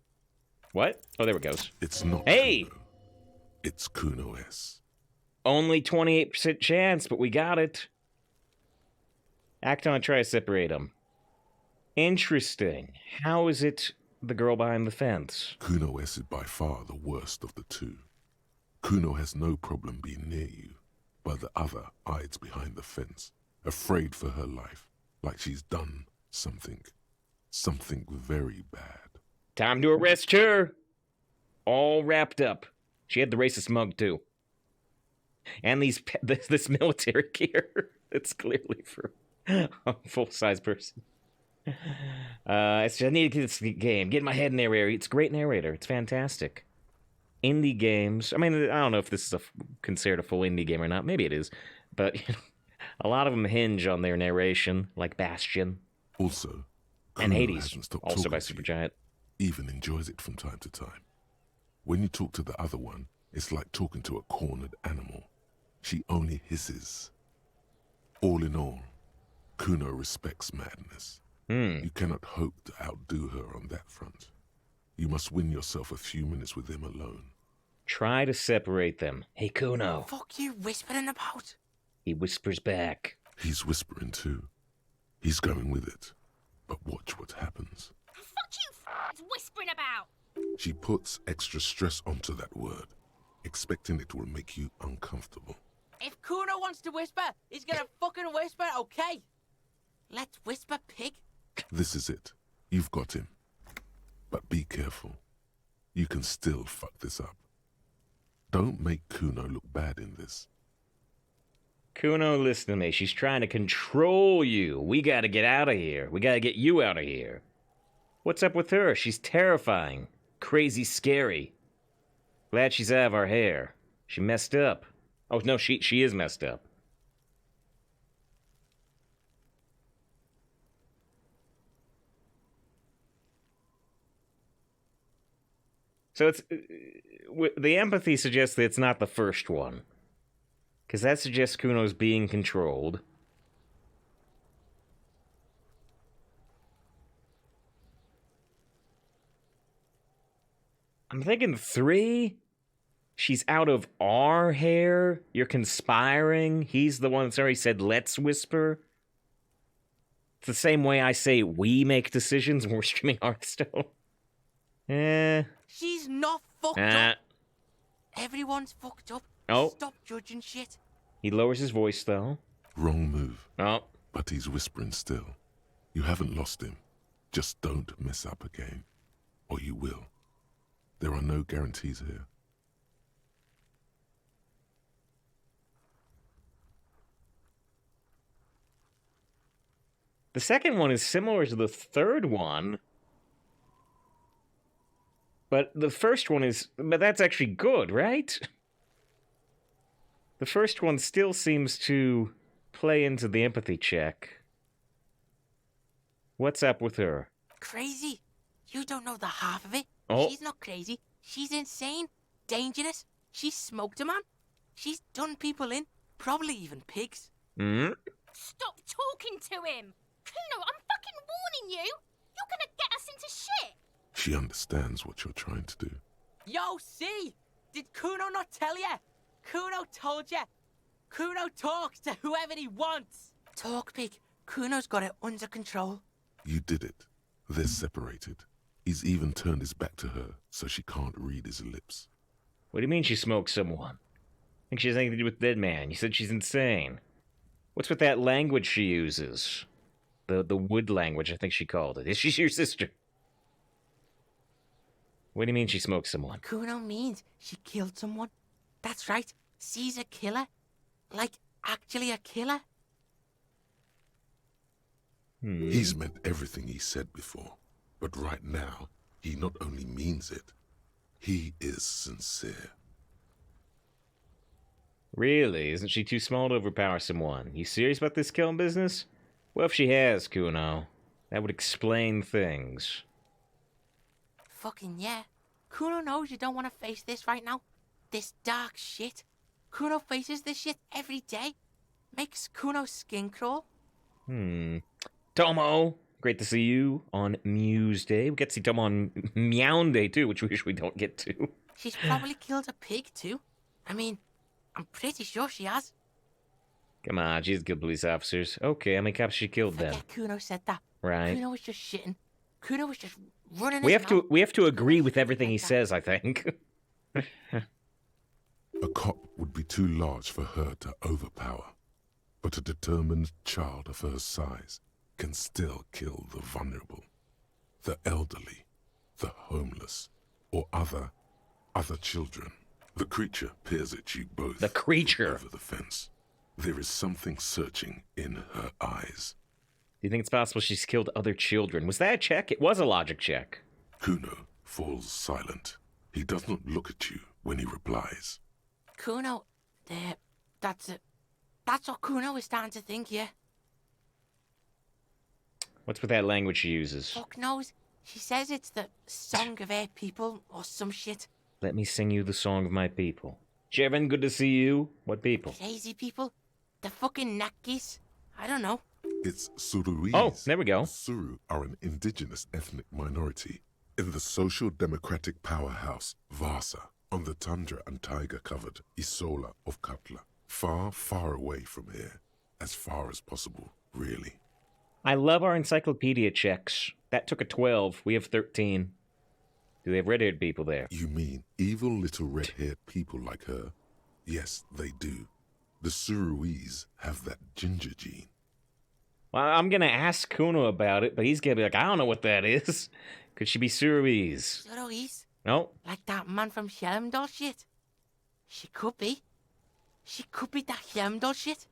What? Oh, there it goes. It's not Hey! Kuno. It's Kuno-S. Only 28% chance, but we got it. Act on, try to separate them. Interesting. How is it the girl behind the fence? Kuno-S is by far the worst of the 2. Kuno has no problem being near you, but the other hides behind the fence, afraid for her life, like she's done something very bad. Time to arrest her. All wrapped up. She had the racist mug, too. And this military gear. It's clearly for a full-size person. I need to get this game. Get in my head narrator. It's a great narrator. It's fantastic. Indie games. I mean, I don't know if this is considered a full indie game or not. Maybe it is. But a lot of them hinge on their narration, like Bastion. Also, and Kuno Hades, hasn't stopped also talking by to you. Supergiant. Even enjoys it from time to time. When you talk to the other one, it's like talking to a cornered animal. She only hisses. All in all, Kuno respects madness. You cannot hope to outdo her on that front. You must win yourself a few minutes with him alone. Try to separate them. Hey, Kuno. Fuck you whispering about? He whispers back. He's whispering too. He's going with it. But watch what happens. Fuck you whispering about. She puts extra stress onto that word, expecting it will make you uncomfortable. If Kuno wants to whisper, he's gonna fucking whisper, okay? Let's whisper, pig. This is it. You've got him. But be careful. You can still fuck this up. Don't make Kuno look bad in this. Kuno, listen to me. She's trying to control you. We gotta get out of here. We gotta get you out of here. What's up with her? She's terrifying. Crazy scary. Glad she's out of our hair. She messed up. Oh, no, she is messed up. So it's... the empathy suggests that it's not the first one. Because that suggests Kuno's being controlled. I'm thinking 3? She's out of our hair. You're conspiring. He's the one that's already said, let's whisper. It's the same way I say we make decisions when we're streaming Hearthstone. She's not fucked up. Everyone's fucked up. Oh. Stop judging shit. He lowers his voice, though. Wrong move. Oh. But he's whispering still. You haven't lost him. Just don't mess up again. Or you will. There are no guarantees here. The second one is similar to the third one. But the first one is... But that's actually good, right? The first one still seems to play into the empathy check. What's up with her? Crazy. You don't know the half of it. Oh. She's not crazy. She's insane. Dangerous. She's smoked a man. She's done people in. Probably even pigs. Hmm? Stop talking to him. Kuno, I'm fucking warning you. You're gonna get us into shit. She understands what you're trying to do. Yo, see? Did Kuno not tell ya? Kuno told ya. Kuno talks to whoever he wants. Talk, pig. Kuno's got it under control. You did it. They're separated. He's even turned his back to her, so she can't read his lips. What do you mean she smoked someone? I think she has anything to do with Dead Man. You said she's insane. What's with that language she uses? The wood language, I think she called it. Is she your sister? What do you mean she smoked someone? Kuno means she killed someone. That's right. She's a killer. Like, actually a killer. He's meant everything he said before. But right now, he not only means it, he is sincere. Really? Isn't she too small to overpower someone? You serious about this killing business? Well, if she has, Kuno, that would explain things. Fucking yeah. Kuno knows you don't want to face this right now. This dark shit. Kuno faces this shit every day. Makes Kuno's skin crawl. Tomo! Great to see you on Muse Day. We get to see Tomo on Meow Day, too, which we usually don't get to. She's probably killed a pig, too. I mean, I'm pretty sure she has. Come on, she's killed police officers. Okay, how many cops she killed then? Forget Kuno said that. Right. Kuno was just shitting. Kuno was just running We his have to agree with everything he says, I think. A cop would be too large for her to overpower, but a determined child of her size can still kill the vulnerable, the elderly, the homeless, or other children. The creature peers at you both. The creature? Over the fence. There is something searching in her eyes. Do you think it's possible she's killed other children? Was that a check? It was a logic check. Kuno falls silent. He does not look at you when he replies. Kuno, that's it. That's what Kuno is starting to think, yeah. What's with that language she uses? Fuck knows. She says it's the song of her people or some shit. Let me sing you the song of my people. Jevin, good to see you. What people? Crazy people. The fucking Nakis. I don't know. It's Suruese. Oh, there we go. Suru are an indigenous ethnic minority in the social democratic powerhouse, Vasa, on the tundra and taiga-covered Isola of Katla. Far, far away from here. As far as possible, really. I love our encyclopedia checks. That took a 12. We have 13. Do they have red-haired people there? You mean evil little red-haired people like her? Yes, they do. The Suruese have that ginger gene. Well, I'm gonna ask Kuno about it, but he's gonna be like, I don't know what that is. Could she be Suruese? Suruese? No. Like that man from Helmdall shit? She could be. She could be that Helmdall shit.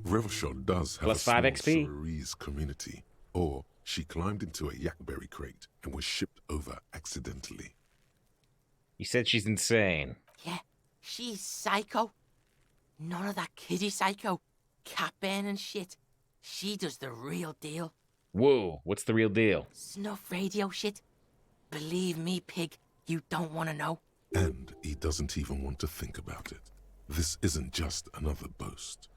Revelshot does have Plus a small 5 XP. Suruese community. Or she climbed into a yakberry crate and was shipped over accidentally. You said she's insane. Yeah, she's psycho. None of that kiddie psycho. Cat burning shit. She does the real deal. Whoa, what's the real deal? Snuff radio shit. Believe me, pig, you don't want to know. And he doesn't even want to think about it. This isn't just another boast.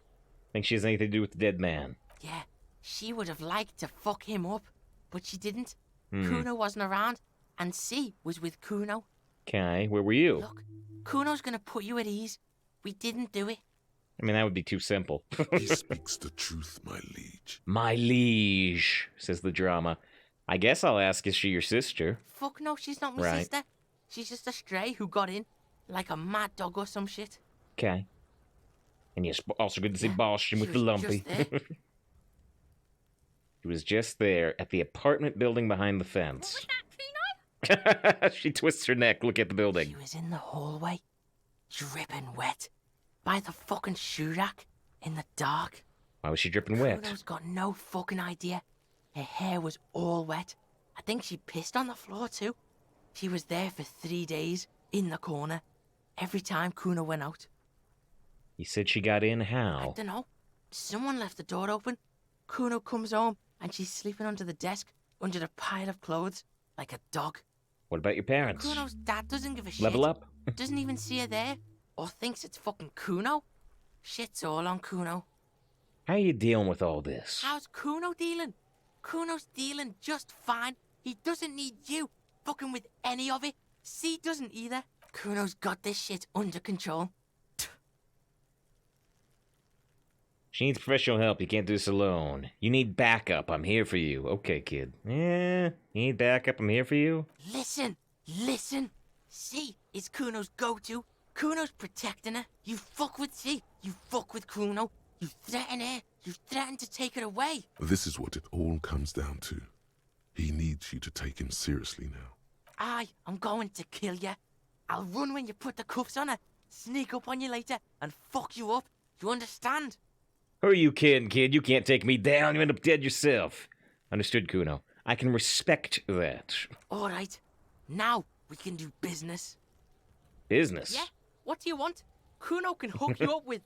Think she has anything to do with the dead man? Yeah, she would have liked to fuck him up, but she didn't. Kuno wasn't around, and C was with Kuno. Okay, where were you? Look, Kuno's gonna put you at ease. We didn't do it. I mean, that would be too simple. He speaks the truth, my liege. My liege, says the drama. I guess I'll ask, is she your sister? Fuck no, she's not my Right. sister. She's just a stray who got in, like a mad dog or some shit. Okay. And yes, also good to see Yeah, Boston she with the was lumpy. just there. She was just there at the apartment building behind the fence. Was that Kuno? She twists her neck, look at the building. She was in the hallway, dripping wet, by the fucking shoe rack, in the dark. Why was she dripping wet? Kuno's got no fucking idea. Her hair was all wet. I think she pissed on the floor too. She was there for 3 days, in the corner, every time Kuno went out. You said she got in I how? don't know. Someone left the door open. Kuno comes home, and she's sleeping under the desk, under the pile of clothes, like a dog. What about your parents? Kuno's dad doesn't give a shit. Level up. Doesn't even see her there, or thinks it's fucking Kuno. Shit's all on Kuno. How are you dealing with all this? How's Kuno dealing? Kuno's dealing just fine. He doesn't need you fucking with any of it. C doesn't either. Kuno's got this shit under control. She needs professional help. You can't do this alone. You need backup. I'm here for you. Okay, kid. Yeah, you need backup. I'm here for you. Listen. C is Kuno's go-to. Kuno's protecting her. You fuck with C. You fuck with Kuno. You threaten her. You threaten to take her away. This is what it all comes down to. He needs you to take him seriously now. I'm going to kill you. I'll run when you put the cuffs on her, sneak up on you later, and fuck you up. You understand? Who are you kidding, kid? You can't take me down. You end up dead yourself. Understood, Kuno. I can respect that. All right. Now we can do business. Business? Yeah? What do you want? Kuno can hook you up with...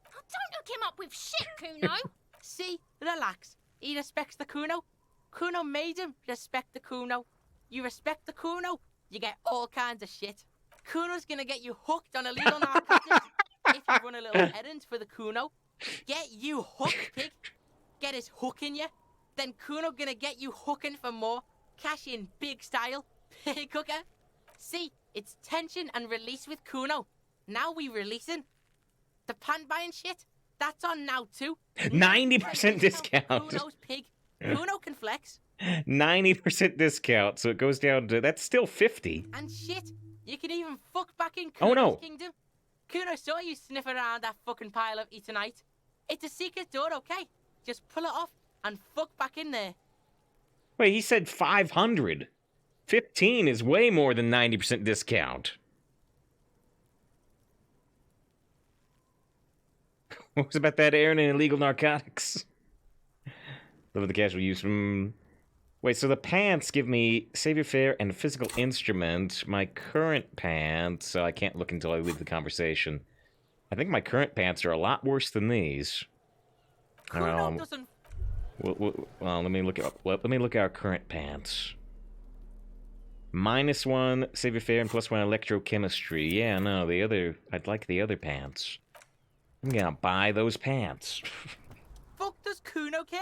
Oh, don't hook him up with shit, Kuno. See? Relax. He respects the Kuno. Kuno made him respect the Kuno. You respect the Kuno, you get all kinds of shit. Kuno's gonna get you hooked on illegal narcotics if you run a little errand for the Kuno. Get you hooked, pig. Get his hook in you. Then Kuno gonna get you hooking for more. Cash in big style. Pig hooker. See, it's tension and release with Kuno. Now we releasing. The pan buying shit, that's on now too. 90% discount. Kuno's pig. Kuno can flex. 90% discount, so it goes down to... That's still 50. And shit, you can even fuck back in Oh, Kuno's no. kingdom. Kuno saw you sniff around that fucking pile of Etonite. It's a secret door, okay? Just pull it off and fuck back in there. Wait, he said 500. 15 is way more than 90% discount. What was about that Aaron and illegal narcotics? Live with the casual use from... Wait, so the pants give me savior fare and physical instrument. My current pants, so I can't look until I leave the conversation. I think my current pants are a lot worse than these. Kuno doesn't... Well, let me look at our current pants. -1 savior fare and +1 electrochemistry. Yeah, no, the other... I'd like the other pants. I'm gonna buy those pants. Fuck does Kuno care?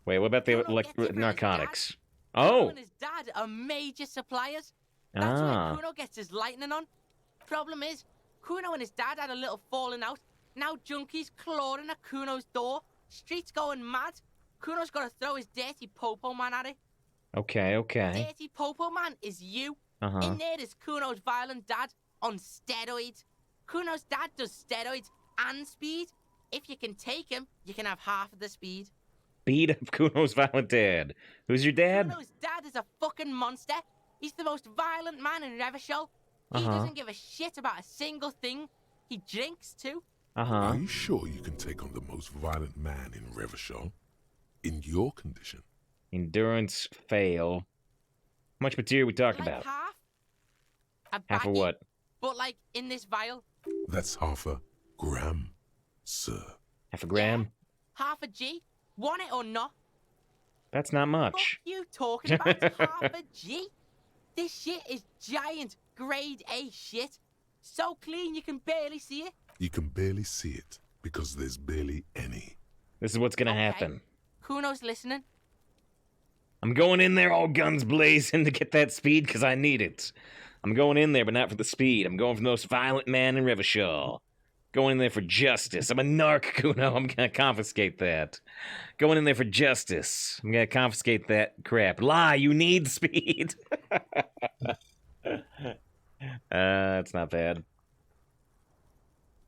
Wait, what about the Kuno gets it from his narcotics? Kuno Oh! and his dad are major suppliers. That's where Ah. Kuno gets his lightning on. Problem is, Kuno and his dad had a little falling out. Now junkies clawing at Kuno's door. Streets going mad. Kuno's got to throw his dirty popo man at it. Okay, okay. Dirty popo man is you. Uh-huh. In there is Kuno's violent dad on steroids. Kuno's dad does steroids and speed. If you can take him, you can have half of the speed. Beat up Kuno's violent dad. Who's your dad? Kuno's dad is a fucking monster. He's the most violent man in Revachol. He doesn't give a shit about a single thing. He drinks too. Are you sure you can take on the most violent man in Revachol? In your condition? Endurance fail. How much material we talking Like about? half. A Half of baggie, what? But like in this vial. That's half a gram, sir. Half a gram? Half a G. Want it or not? That's not much. Fuck you talking about half a G? This shit is giant grade A shit. So clean you can barely see it. You can barely see it because there's barely any. This is what's gonna happen. Kuno's listening. I'm going in there all guns blazing to get that speed because I need it. I'm going in there, but not for the speed. I'm going for the most violent man in Revachol. Going in there for justice. I'm a narc, Kuno. I'm gonna confiscate that. Going in there for justice. I'm gonna confiscate that crap. Lie, you need speed. It's not bad.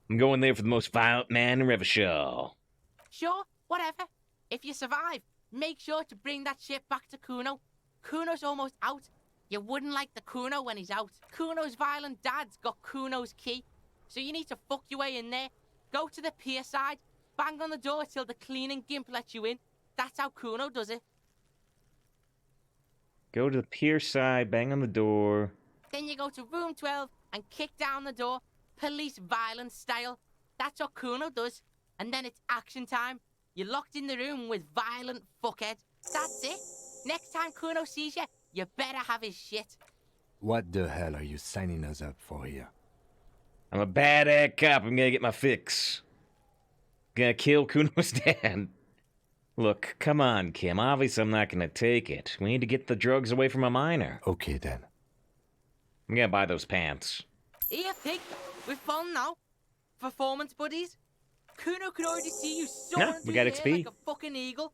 I'm going there for the most violent man in Revachol. Sure, whatever. If you survive, make sure to bring that shit back to Kuno. Kuno's almost out. You wouldn't like the Kuno when he's out. Kuno's violent dad's got Kuno's key. So you need to fuck your way in there. Go to the pier side. Bang on the door till the cleaning gimp lets you in. That's how Kuno does it. Go to the pier side, bang on the door. Then you go to room 12 and kick down the door. Police violence style. That's what Kuno does. And then it's action time. You're locked in the room with violent fuckhead. That's it. Next time Kuno sees you, you better have his shit. What the hell are you signing us up for here? I'm a bad ass cop. I'm gonna get my fix. Gonna kill Kuno's dad. Look, come on, Kim. Obviously, I'm not gonna take it. We need to get the drugs away from a minor. Okay, then. I'm gonna buy those pants. Here, pig. We're fun now. Performance buddies. Kuno can already see you soaring Nah, we through got the air XP. like a fucking eagle.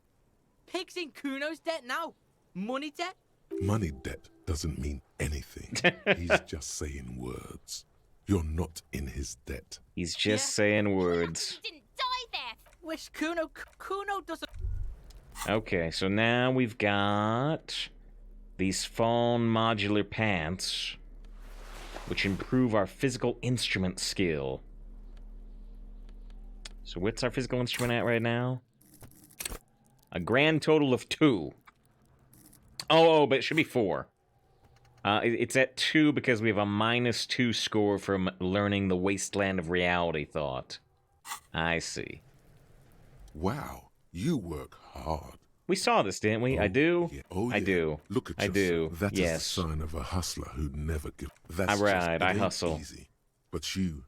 Pig's in Kuno's debt now. Money debt. Money debt doesn't mean anything. He's just saying words. You're not in his debt. He's just saying words. Didn't die there. Wish Kuno doesn't. Okay, so now we've got these phone modular pants, which improve our physical instrument skill. So what's our physical instrument at right now? A grand total of 2. Oh, but it should be 4. It's at 2 because we have a -2 score from learning the Wasteland of Reality thought. I see. Wow, you work hard. We saw this, didn't we? I do. Yeah. Oh, I yeah. do. Look at I yourself. do. That is Yes. the sign of a hustler who never gives. That's I'm right, just, it I ain't hustle. Easy. But you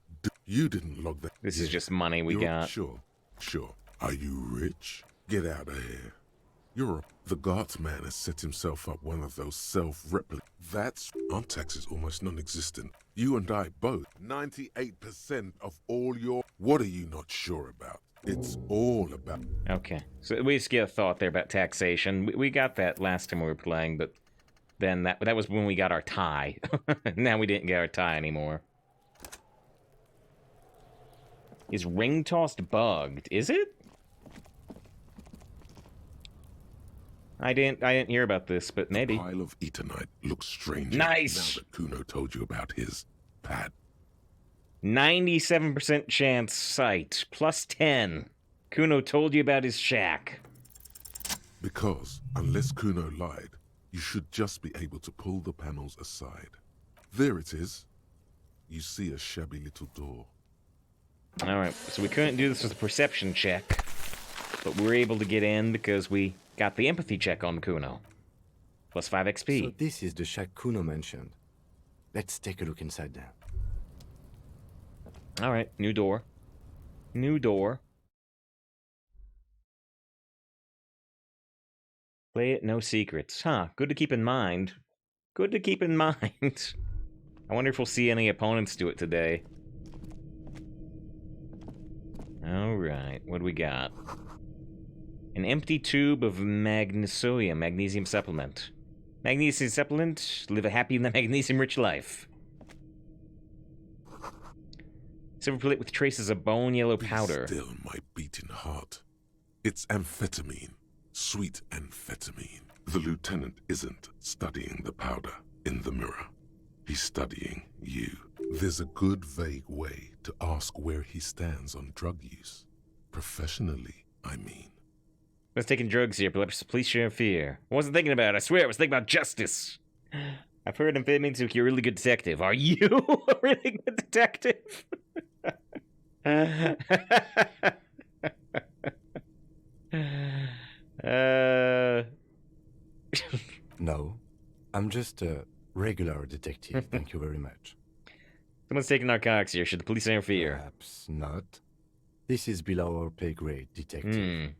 didn't log that. This is just money we You're, got. Sure. Are you rich? Get out of here. The guardsman has set himself up one of those self-replic. That's our tax is almost non-existent. You and I both. 98% of all your. What are you not sure about? It's all about. Okay, so we just get a thought there about taxation. We got that last time we were playing, but then that was when we got our tie. Now we didn't get our tie anymore. Is ring tossed bugged? Is it? I didn't hear about this, but maybe. The pile of Eternite looks strange. Nice! Now that Kuno told you about his pad. 97% chance sight. +10. Kuno told you about his shack. Because, unless Kuno lied, you should just be able to pull the panels aside. There it is. You see a shabby little door. Alright, so we couldn't do this with a perception check, but we were able to get in because we got the empathy check on Kuno. +5 XP. So this is the shack Kuno mentioned. Let's take a look inside there. Alright, new door. New door. Play it, no secrets. Huh, good to keep in mind. Good to keep in mind. I wonder if we'll see any opponents do it today. Alright, what do we got? An empty tube of magnesium supplement. Magnesium supplement, live a happy magnesium-rich life. Silver plate with traces of bone yellow powder. Be still, my beating heart. It's amphetamine. Sweet amphetamine. The lieutenant isn't studying the powder in the mirror. He's studying you. There's a good, vague way to ask where he stands on drug use. Professionally, I mean. I was taking drugs here, but please share fear. I wasn't thinking about it, I swear, I was thinking about justice. I've heard amphetamines make you a really good detective. Are you a really good detective? No, I'm just a regular detective, thank you very much. Someone's taking narcotics here. Should the police interfere? Perhaps not. This is below our pay grade, detective.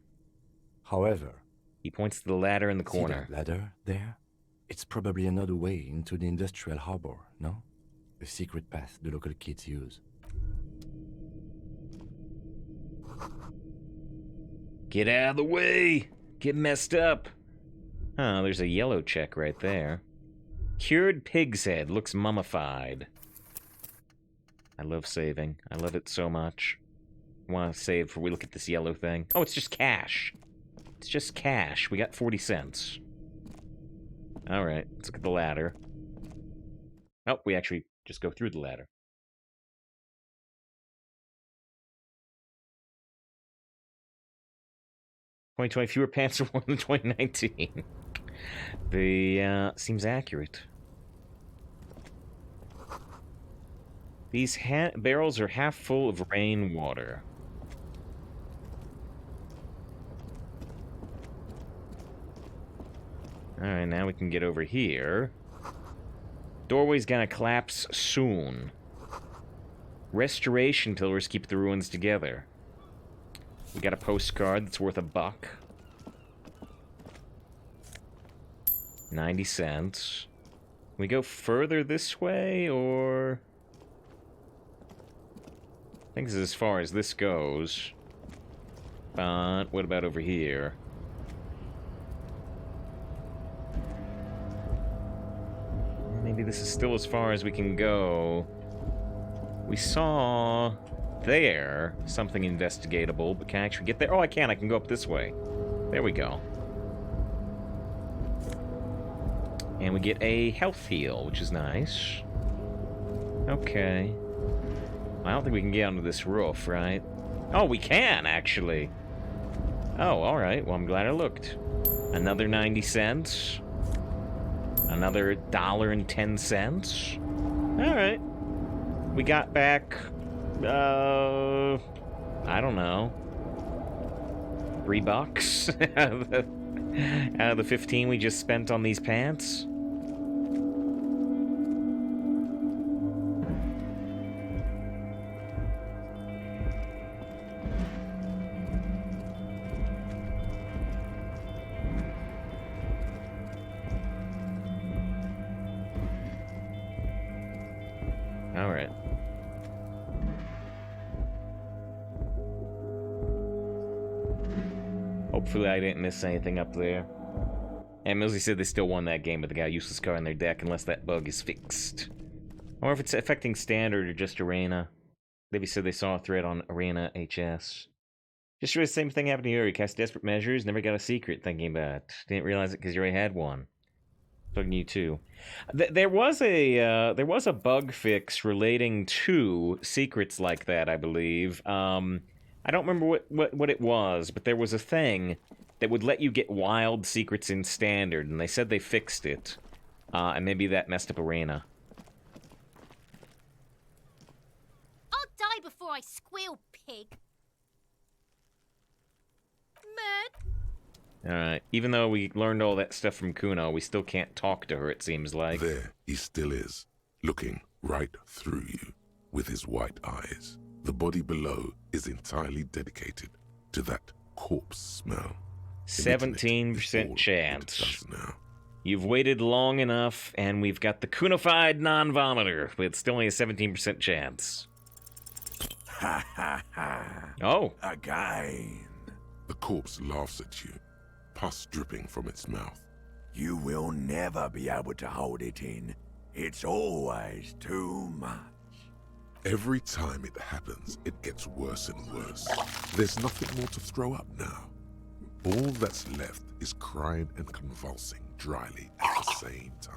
However... He points to the ladder in the corner. See that ladder there? It's probably another way into the industrial harbor, no? A secret path the local kids use. Get out of the way! Get messed up! Oh, there's a yellow check right there. Cured pig's head. Looks mummified. I love saving. I love it so much. I want to save before we look at this yellow thing. Oh, it's just cash. It's just cash. We got 40 cents. Alright, let's look at the ladder. Oh, we actually just go through the ladder. $2020 fewer pants are worn than 2019. Seems accurate. These barrels are half full of rainwater. Alright, now we can get over here. Doorway's gonna collapse soon. Restoration pillars keep the ruins together. We got a postcard that's worth $1. 90 cents. Can we go further this way, or... I think this is as far as this goes. But what about over here? Maybe this is still as far as we can go. We saw there something investigatable, but can I actually get there? Oh, I can. I can go up this way. There we go. And we get a health heal, which is nice. Okay. I don't think we can get onto this roof, right? Oh, we can, actually. Oh, alright. Well, I'm glad I looked. Another 90 cents. Another $1.10. Alright. We got back... I don't know. $3 out of the 15 we just spent on these pants. All right. Hopefully I didn't miss anything up there. And Millsy said they still won that game, but they got a useless card in their deck unless that bug is fixed. I wonder if it's affecting Standard or just Arena. Maybe said they saw a thread on Arena HS. Just sure the same thing happened to you. You cast Desperate Measures, never got a secret thinking about it. Didn't realize it because you already had one. Talking to you too. There was a bug fix relating to secrets like that, I believe. I don't remember what it was, but there was a thing that would let you get wild secrets in Standard, and they said they fixed it. And maybe that messed up Arena. I'll die before I squeal, pig. Man. Alright, even though we learned all that stuff from Kuno, we still can't talk to her, it seems like. There he still is, looking right through you with his white eyes. The body below is entirely dedicated to that corpse smell. 17% chance. Now. You've waited long enough, and we've got the Kunified non-vomiter, with still only a 17% chance. Ha ha ha. Oh. Again. The corpse laughs at you, pus dripping from its mouth. You will never be able to hold it in. It's always too much. Every time it happens, it gets worse and worse. There's nothing more to throw up now. All that's left is crying and convulsing dryly at the same time.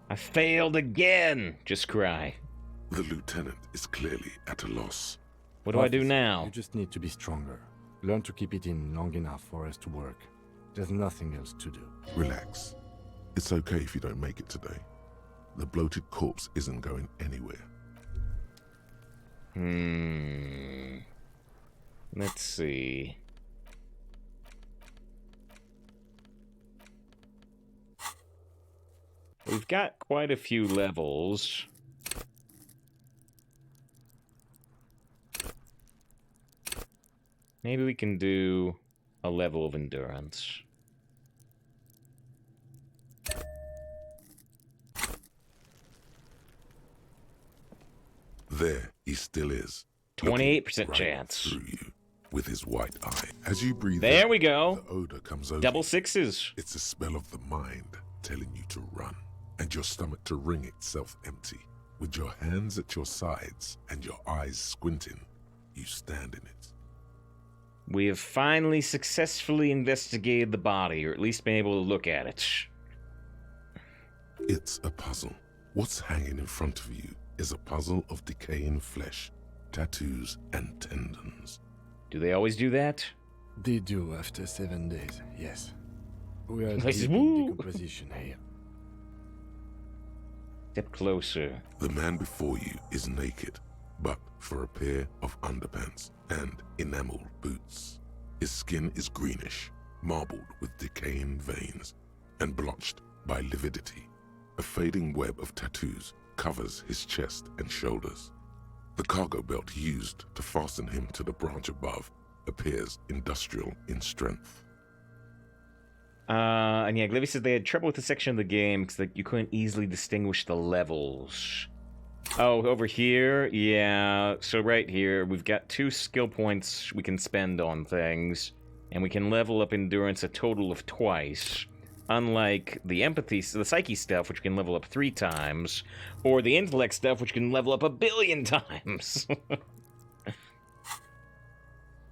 I failed again! Just cry. The lieutenant is clearly at a loss. What do I do now? You just need to be stronger. Learn to keep it in long enough for us to work. There's nothing else to do. Relax. It's okay if you don't make it today. The bloated corpse isn't going anywhere. Let's see. We've got quite a few levels. Maybe we can do a level of endurance. There he still is. 28% right chance. Through you with his white eye. As you breathe There in, we go. the odor comes over. Double sixes. It's a smell of the mind telling you to run, and your stomach to wring itself empty. With your hands at your sides and your eyes squinting, you stand in it. We have finally successfully investigated the body, or at least been able to look at it. It's a puzzle. What's hanging in front of you is a puzzle of decaying flesh, tattoos, and tendons. Do they always do that? They do after 7 days, yes. We are Nice. deep in decomposition here. Step closer. The man before you is naked, but for a pair of underpants and enameled boots. His skin is greenish, marbled with decaying veins, and blotched by lividity. A fading web of tattoos covers his chest and shoulders. The cargo belt used to fasten him to the branch above appears industrial in strength. And yeah, Glivy said they had trouble with the section of the game because you couldn't easily distinguish the levels. Oh, over here? Yeah, so right here, we've got 2 skill points we can spend on things, and we can level up endurance a total of twice. Unlike the empathy, the psyche stuff, which can level up 3 times, or the intellect stuff, which can level up 1 billion times.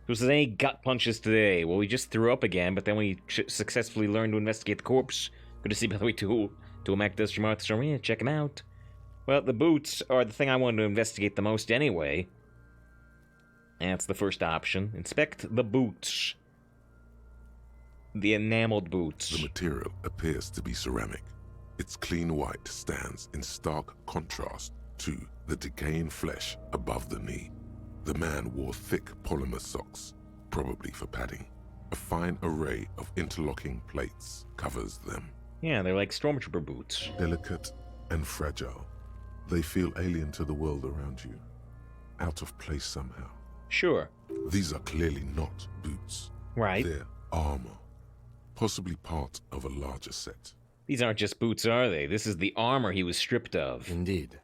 Was there any gut punches today? Well, we just threw up again, but then we successfully learned to investigate the corpse. Good to see, by the way, too. Mac does from Arthur Storm. Yeah, check him out. Well, the boots are the thing I wanted to investigate the most anyway. That's the first option. Inspect the boots. The enameled boots. The material appears to be ceramic. Its clean white stands in stark contrast to the decaying flesh above the knee. The man wore thick polymer socks, probably for padding. A fine array of interlocking plates covers them. Yeah, they're like stormtrooper boots. Delicate and fragile. They feel alien to the world around you. Out of place somehow. Sure. These are clearly not boots. Right. They're armor. Possibly part of a larger set. These aren't just boots, are they? This is the armor he was stripped of. Indeed.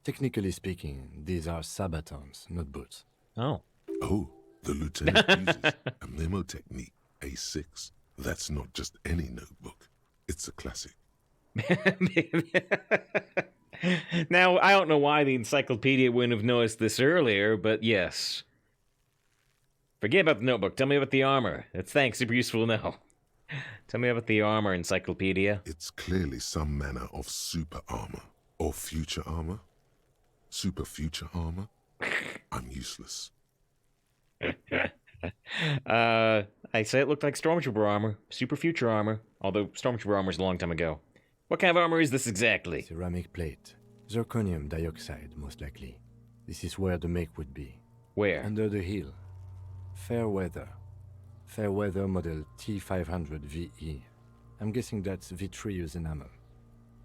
Technically speaking, these are sabatons, not boots. Oh. Oh, the lieutenant uses a memo technique, A6. That's not just any notebook. It's a classic. Now, I don't know why the encyclopedia wouldn't have noticed this earlier, but yes. Forget about the notebook. Tell me about the armor. Thanks, super useful to know. Tell me about the armor, encyclopedia. It's clearly some manner of super armor. Or future armor. Super future armor. I'm useless. I say it looked like Stormtrooper armor. Super future armor. Although Stormtrooper armor's a long time ago. What kind of armor is this exactly? Ceramic plate. Zirconium dioxide, most likely. This is where the make would be. Where? Under the hill. Fair weather. Fair weather model T500 VE. I'm guessing that's vitreous enamel.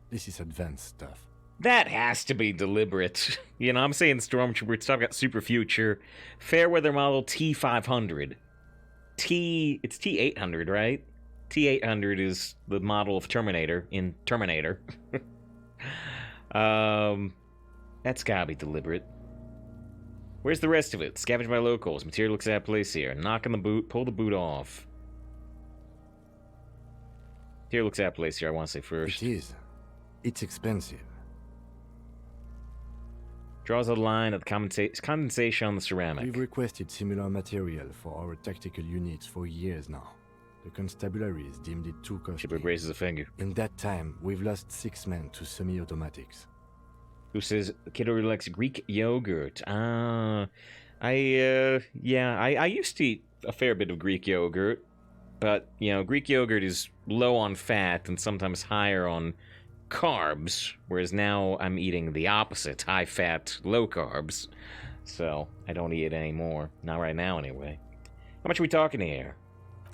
This is advanced stuff. That has to be deliberate. You know, I'm saying Stormtrooper, it's got super future. Fairweather model T500. It's T800, right? T800 is the model of Terminator in Terminator. That's gotta be deliberate. Where's the rest of it? Scavenged by locals. Material looks out of place here. Knock on the boot. Pull the boot off. Material looks out of place here, I want to say first. It is. It's expensive. Draws a line of condensation on the ceramic. We've requested similar material for our tactical units for years now. The constabularies deemed it too costly. Shipwreck raises a finger. In that time, we've lost 6 men to semi-automatics. Who says the kid really likes Greek yogurt? I used to eat a fair bit of Greek yogurt, but, you know, Greek yogurt is low on fat and sometimes higher on carbs, whereas now I'm eating the opposite, high fat, low carbs. So, I don't eat it anymore. Not right now, anyway. How much are we talking here?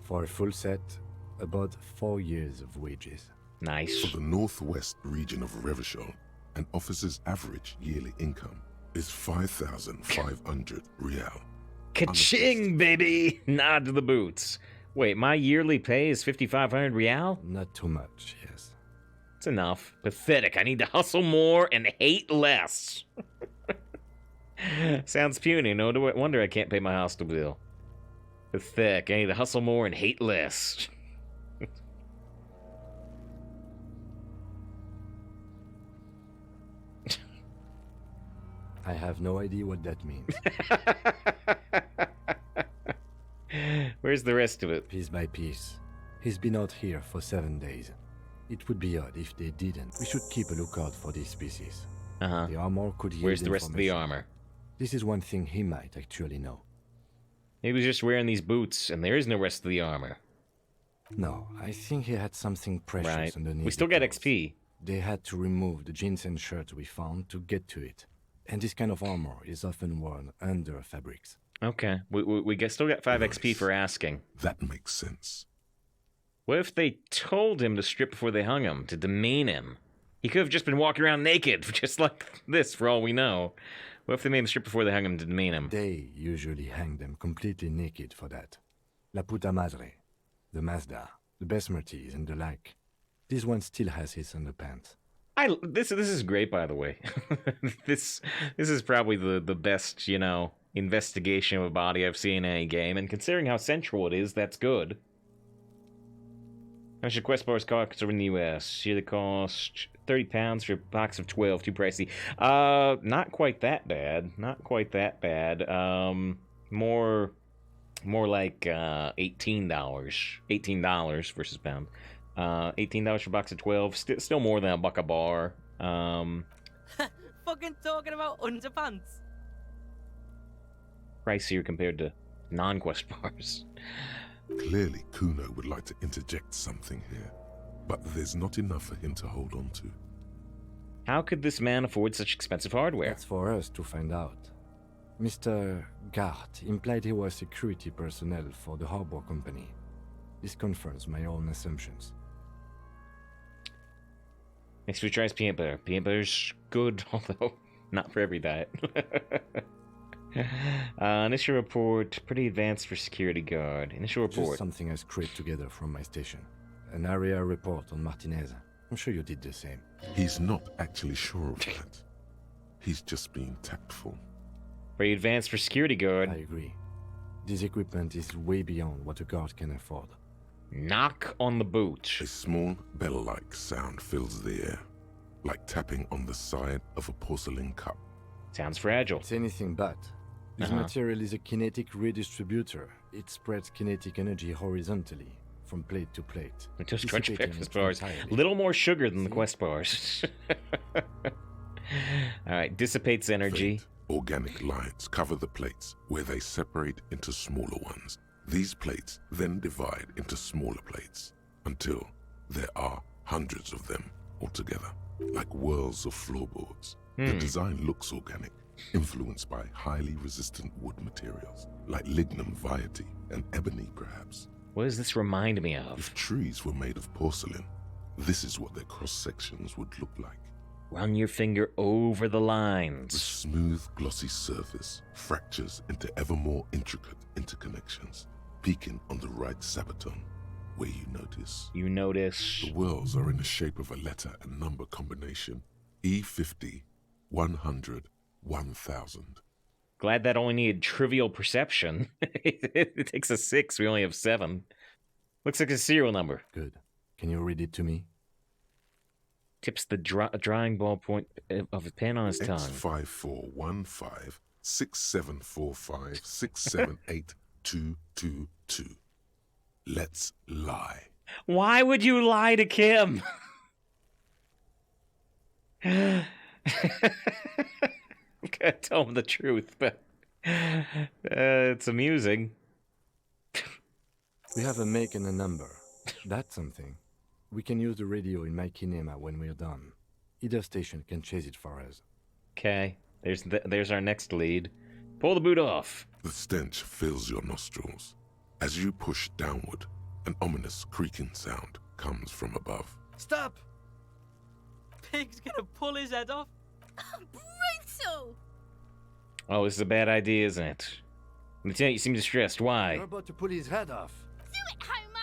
For a full set, about 4 years of wages. Nice. For the northwest region of Revachol, an officer's average yearly income is 5,500 real. Ka-ching, baby! Nod to the boots. Wait, my yearly pay is 5,500 real? Not too much, yes. It's enough. Pathetic. I need to hustle more and hate less. Sounds puny. No wonder I can't pay my hostel bill. Pathetic. I need to hustle more and hate less. I have no idea what that means. Where's the rest of it? Piece by piece. He's been out here for 7 days. It would be odd if they didn't. We should keep a lookout for these species. Uh-huh. The armor could yield Where's the rest of the armor? This is one thing he might actually know. He was just wearing these boots, and there is no rest of the armor. No, I think he had something precious underneath. We still get XP. They had to remove the jeans and shirts we found to get to it. And this kind of armor is often worn under fabrics. Okay, we still get 5 XP for asking. That makes sense. What if they told him to strip before they hung him, to demean him? He could have just been walking around naked, just like this, for all we know. What if they made him strip before they hung him to demean him? They usually hang them completely naked for that. La puta madre, the Mazda, the Besmerties, and the like. This one still has his underpants. This is great, by the way. This is probably the best, you know, investigation of a body I've seen in any game, and considering how central it is, that's good. How much should quest bars cost over in the US? Here they cost £30 for a box of 12, too pricey. Not quite that bad. Not quite that bad. More like $18. $18 versus pound. $18 for a box of 12. Still more than $1 a bar. Fucking talking about underpants. Pricier compared to non-quest bars. Clearly, Kuno would like to interject something here, but there's not enough for him to hold on to. How could this man afford such expensive hardware? That's for us to find out. Mr. Gart implied he was security personnel for the harbor company. This confirms my own assumptions. Next we try peanut butter. Peanut butter's good, although not for every diet. Initial report, pretty advanced for security guard. Initial report. Just something I scraped together from my station. An area report on Martinez. I'm sure you did the same. He's not actually sure of that. He's just being tactful. Pretty advanced for security guard. I agree. This equipment is way beyond what a guard can afford. Knock on the boot. A small bell-like sound fills the air, like tapping on the side of a porcelain cup. Sounds fragile. It's anything but. This material is a kinetic redistributor. It spreads kinetic energy horizontally, from plate to plate. Just crunch breakfast bars. A little more sugar than the quest bars. Alright, dissipates energy. Faint, organic lines cover the plates, where they separate into smaller ones. These plates then divide into smaller plates, until there are hundreds of them altogether, like whirls of floorboards. The design looks organic, influenced by highly resistant wood materials, like lignum vitae and ebony perhaps. What does this remind me of? If trees were made of porcelain, this is what their cross-sections would look like. Run your finger over the lines. The smooth, glossy surface fractures into ever more intricate interconnections. peeking on the right saboton, where you notice. You notice. The whorls are in the shape of a letter and number combination. E50, 100, 1000. Glad that only needed trivial perception. It takes a 6, we only have 7. Looks like a serial number. Good. Can you read it to me? Tips the drying ballpoint of a pen on his tongue. X5415 6745 678222. Let's lie. Why would you lie to Kim? I'm gonna tell him the truth, but it's amusing. We have a make and a number. That's something. We can use the radio in my kinema when we're done. Either station can chase it for us. Okay, there's our next lead. Pull the boot off. The stench fills your nostrils. As you push downward, an ominous creaking sound comes from above. Stop! Pig's gonna pull his head off. Brutal! Oh, this is a bad idea, isn't it? Lieutenant, you seem distressed. Why? You're about to pull his head off. Do it, homo!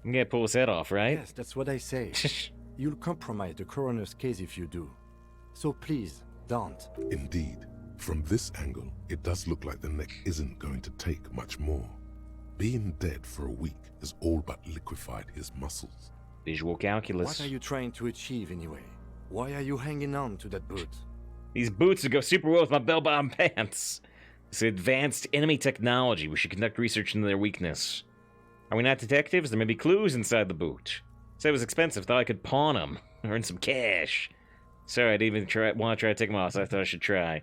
I'm gonna pull his head off, right? Yes, that's what I say. You'll compromise the coroner's case if you do. So please, don't. Indeed, from this angle, it does look like the neck isn't going to take much more. Being dead for a week has all but liquefied his muscles. Visual calculus. What are you trying to achieve anyway? Why are you hanging on to that boot? These boots would go super well with my bell-bound pants. It's advanced enemy technology. We should conduct research into their weakness. Are we not detectives? There may be clues inside the boot. Said it was expensive. Thought I could pawn them. Earn some cash. Sorry, I didn't even want to try to take them off, so I thought I should try.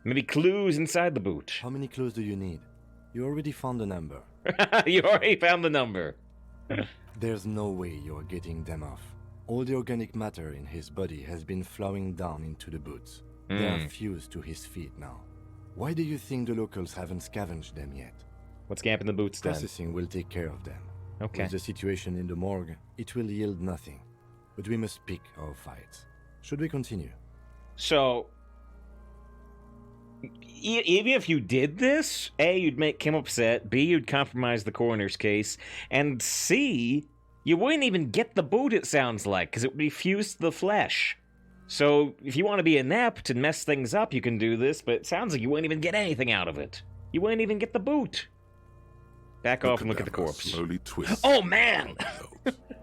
Maybe clues inside the boot. How many clues do you need? You already found the number. You already found the number. There's no way you're getting them off. All the organic matter in his body has been flowing down into the boots. They are fused to his feet now. Why do you think the locals haven't scavenged them yet? What's gap in the boots then? Processing will take care of them. Okay. With the situation in the morgue, it will yield nothing. But we must pick our fights. Should we continue? So, even if you did this, A, you'd make Kim upset, B, you'd compromise the coroner's case, and C, you wouldn't even get the boot, it sounds like, because it would be fused to the flesh. So, if you want to be inept and mess things up, you can do this, but it sounds like you wouldn't even get anything out of it. You wouldn't even get the boot. Back off and look at the corpse. Slowly twists. Oh, man!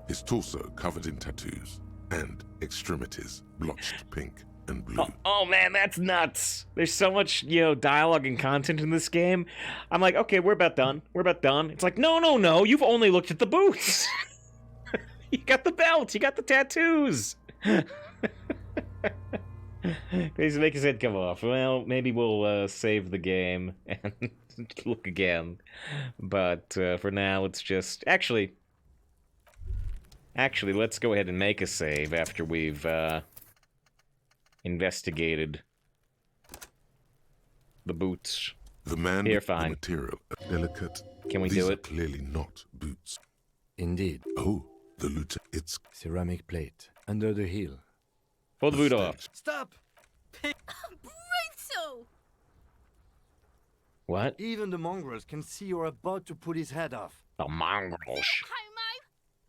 His torso covered in tattoos, and extremities blotched pink and blue. Oh man, that's nuts. There's so much, dialogue and content in this game. I'm like, okay, we're about done. We're about done. It's like, no, you've only looked at the boots. You got the belt. You got the tattoos. Please make his head come off. Well, maybe we'll save the game and look again. But for now, let's just... Actually, let's go ahead and make a save after we've investigated the boots. The man Here, with fine. the material, delicate. Can we These do are it? clearly not boots. Indeed. Oh, the lieutenant. It's ceramic plate under the heel. Pull the boot off. Stop! Brutal! What? Even the mongrels can see you're about to pull his head off. The mongrels. Homo!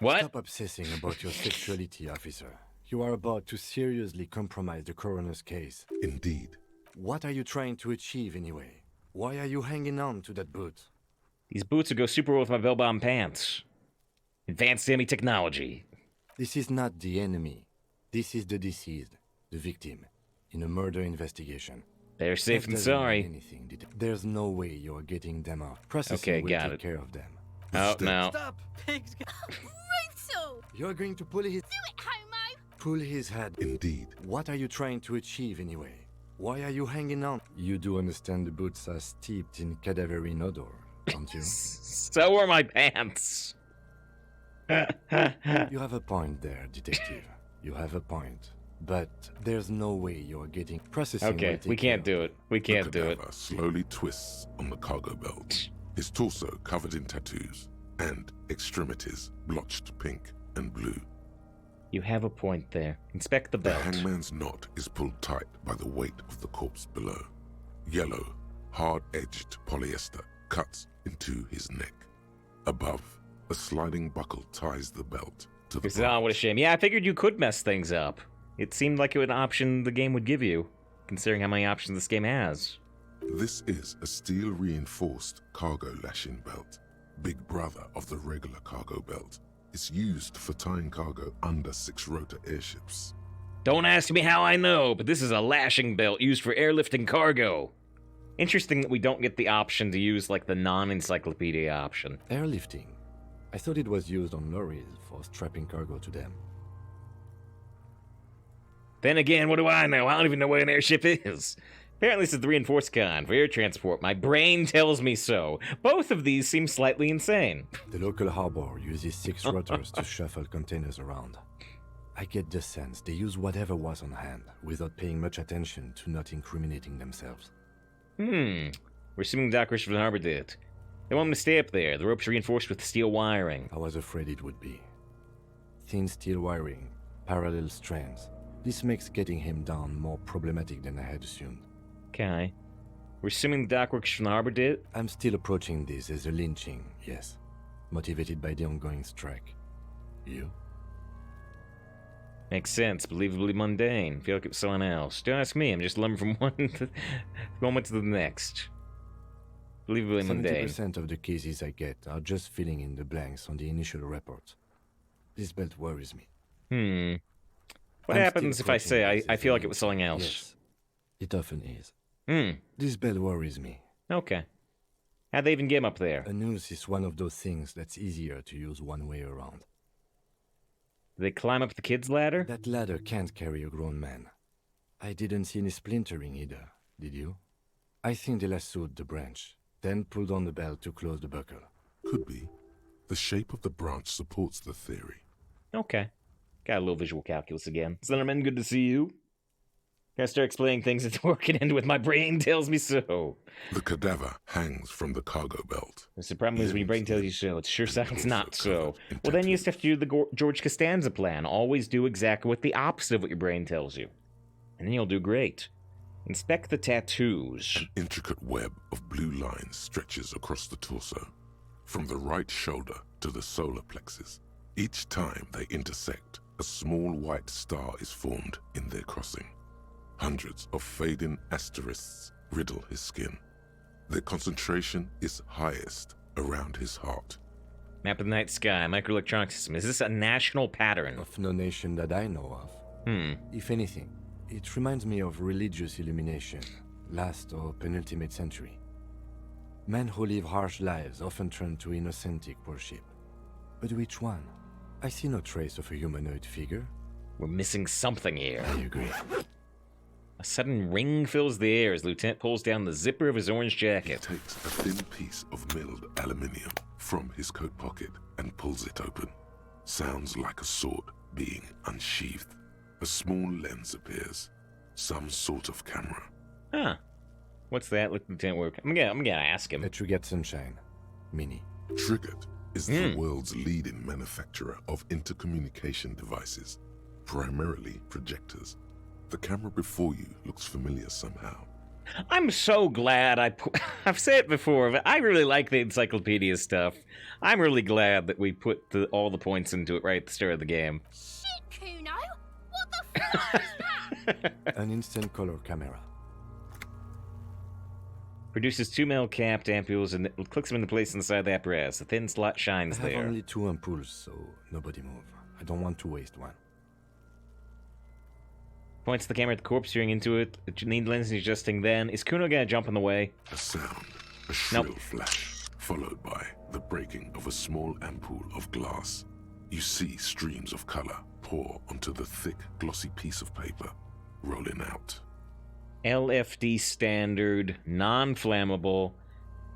What? Stop obsessing about your sexuality, officer. You are about to seriously compromise the coroner's case. Indeed. What are you trying to achieve anyway? Why are you hanging on to that boot? These boots would go super well with my bell-bound pants. Advanced enemy technology. This is not the enemy. This is the deceased, the victim, in a murder investigation. They're safe That and doesn't mean sorry. anything. There's no way you're getting them off. Processing Okay, will got take it. care of them. Oh, no. Stop! Pig's Brutal! You're going to pull his... Do it, homo! Pull his head. Indeed. What are you trying to achieve anyway? Why are you hanging on? You do understand the boots are steeped in cadaverine odor, don't you? So are my pants. You have a point there, detective. You have a point. But there's no way you're getting processing. Okay, we can't do it. We can't The do it. cadaver slowly twists on the cargo belt. His torso covered in tattoos, and extremities blotched pink and blue. You have a point there. Inspect the The belt. hangman's knot is pulled tight by the weight of the corpse below. Yellow, hard-edged polyester cuts into his neck. Above, a sliding buckle ties the belt to the Oh, what a shame. Yeah, I figured you could mess things up. It seemed like an option the game would give you, considering how many options this game has. This is a steel-reinforced cargo lashing belt, big brother of the regular cargo belt. It's used for tying cargo under 6-rotor airships. Don't ask me how I know, but this is a lashing belt used for airlifting cargo. Interesting that we don't get the option to use, like, the non-encyclopedia option. Airlifting? I thought it was used on lorries for strapping cargo to them. Then again, what do I know? I don't even know what an airship is. Apparently this is the reinforced kind for air transport. My brain tells me so. Both of these seem slightly insane. The local harbor uses 6 rotors to shuffle containers around. I get the sense they use whatever was on hand, without paying much attention to not incriminating themselves. We're assuming Doc Christopher Harbor did. They want him to stay up there. The rope's reinforced with steel wiring. I was afraid it would be. Thin steel wiring, parallel strands. This makes getting him down more problematic than I had assumed. Okay. We're assuming Doc works from the Harbor did? I'm still approaching this as a lynching, yes. Motivated by the ongoing strike. You? Makes sense. Believably mundane. Feel like it was someone else. Don't ask me. I'm just lumbering from one moment to the next. Believably mundane. 70% of the cases I get are just filling in the blanks on the initial report. This belt worries me. What happens if I say I feel like it was something else? Yes, it often is. This belt worries me. Okay. How'd they even get him up there? A noose is one of those things that's easier to use one way around. Did they climb up the kid's ladder? That ladder can't carry a grown man. I didn't see any splintering either, did you? I think they lassoed the branch, then pulled on the belt to close the buckle. Could be. The shape of the branch supports the theory. Okay. Got a little visual calculus again. Slenderman, good to see you. Gotta start explaining things that's working into with my brain tells me so. The cadaver hangs from the cargo belt. The problem is when your brain tells you so, it sure sounds not so. Well, then you just have to do the George Costanza plan. Always do exactly what the opposite of what your brain tells you. And then you'll do great. Inspect the tattoos. An intricate web of blue lines stretches across the torso, from the right shoulder to the solar plexus. Each time they intersect, a small white star is formed in their crossing. Hundreds of fading asterisks riddle his skin. Their concentration is highest around his heart. Map of the night sky, microelectronic system. Is this a national pattern? Of no nation that I know of. If anything, it reminds me of religious illumination, last or penultimate century. Men who live harsh lives often turn to innocentic worship. But which one? I see no trace of a humanoid figure. We're missing something here. I agree. A sudden ring fills the air as Lieutenant pulls down the zipper of his orange jacket. He takes a thin piece of milled aluminium from his coat pocket and pulls it open. Sounds like a sword being unsheathed. A small lens appears. Some sort of camera. Huh. What's that, Lieutenant? I'm gonna ask him. A Trigate Sunshine. Mini. Trigate is the world's leading manufacturer of intercommunication devices, primarily projectors. The camera before you looks familiar somehow. I'm so glad I've said it before, but I really like the encyclopedia stuff. I'm really glad that we put all the points into it right at the start of the game. Shit, Kuno! What the fuck is that? An instant color camera. Produces 2 metal capped ampules and clicks them into place inside the apparatus. The thin slot shines I have there. only 2 ampoules, so nobody move. I don't want to waste one. Points the camera at the corpse, steering into it. Need lens adjusting then. Is Kuno gonna jump in the way? A sound, a shrill flash, followed by the breaking of a small ampoule of glass. You see streams of color pour onto the thick, glossy piece of paper, rolling out. LFD standard, non-flammable.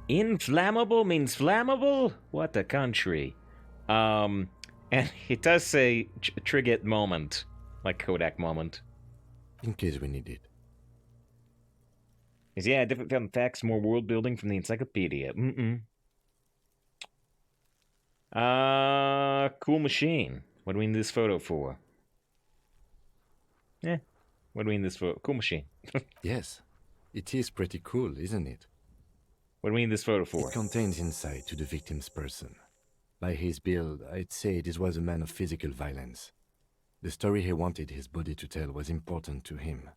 Inflammable means flammable? What a country. And it does say Trigate moment, like Kodak moment. In case we need it. Yeah, different facts, more world building from the encyclopedia. Cool machine. What do we need this photo for? What do we need this for? Cool machine. Yes, it is pretty cool, isn't it? What do we need this photo for? It contains insight to the victim's person. By his build, I'd say this was a man of physical violence. The story he wanted his body to tell was important to him.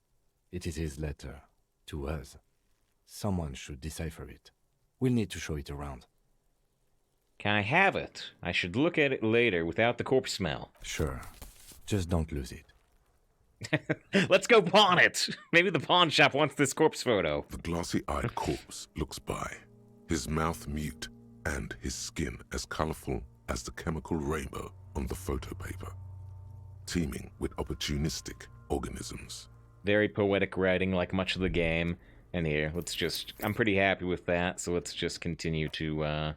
It is his letter. To us. Someone should decipher it. We'll need to show it around. Can I have it? I should look at it later without the corpse smell. Sure. Just don't lose it. Let's go pawn it! Maybe the pawn shop wants this corpse photo. The glossy-eyed corpse looks by, his mouth mute and his skin as colorful as the chemical rainbow on the photo paper, teeming with opportunistic organisms. Very poetic writing, like much of the game. And here, I'm pretty happy with that, so let's just continue to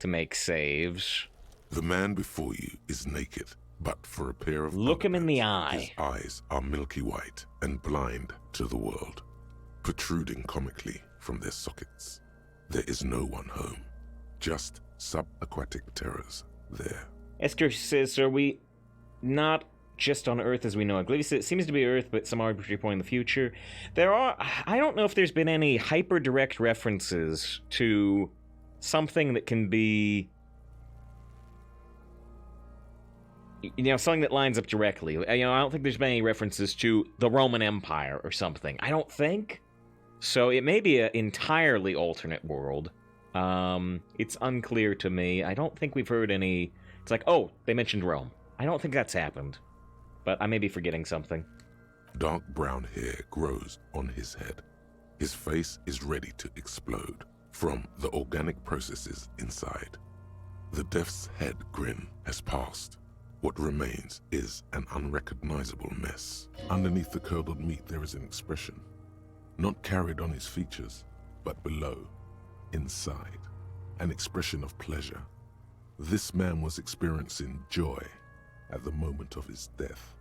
make saves. The man before you is naked, but for a pair of Look him in the eye. His eyes are milky white and blind to the world, protruding comically from their sockets. There is no one home, just subaquatic terrors there. Esther says, so are we not just on Earth as we know it? Glivis, it seems to be Earth, but some arbitrary point in the future. I don't know if there's been any hyper-direct references to something that can be, something that lines up directly. I don't think there's been any references to the Roman Empire or something. I don't think. So it may be an entirely alternate world. It's unclear to me. I don't think we've heard any. It's like, oh, they mentioned Rome. I don't think that's happened. But I may be forgetting something. Dark brown hair grows on his head. His face is ready to explode from the organic processes inside. The death's head grin has passed. What remains is an unrecognizable mess. Underneath the curdled meat there is an expression, not carried on his features, but below, inside, an expression of pleasure. This man was experiencing joy at the moment of his death.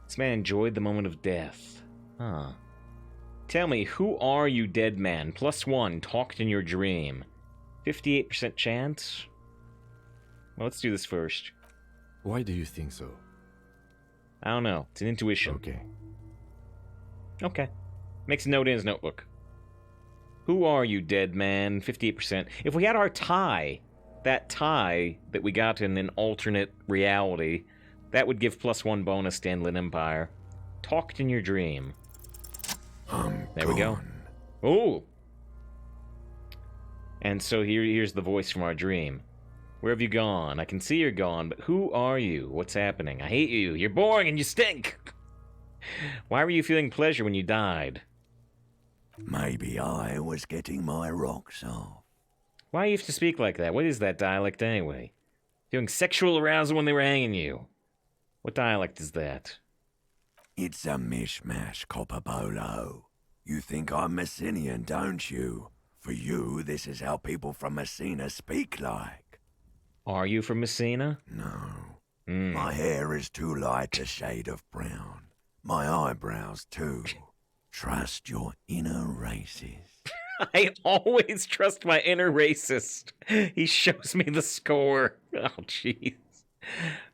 This man enjoyed the moment of death. Huh. Tell me, who are you, dead man? +1, talked in your dream. 58% chance? Well, let's do this first. Why do you think so? I don't know. It's an intuition. Okay. Makes a note in his notebook. Who are you, dead man? 58%. If we had our tie, that tie that we got in an alternate reality, that would give +1 bonus to Inland Empire. Talked in your dream. There we go. Ooh! And so here's the voice from our dream. Where have you gone? I can see you're gone, but who are you? What's happening? I hate you. You're boring and you stink! Why were you feeling pleasure when you died? Maybe I was getting my rocks off. Why do you have to speak like that? What is that dialect anyway? Feeling sexual arousal when they were hanging you. What dialect is that? It's a mishmash, Copperbolo. You think I'm Messinian, don't you? For you, this is how people from Messina speak like. Are you from Messina? No. My hair is too light a shade of brown. My eyebrows, too. Trust your inner racist. I always trust my inner racist. He shows me the score. Oh, jeez.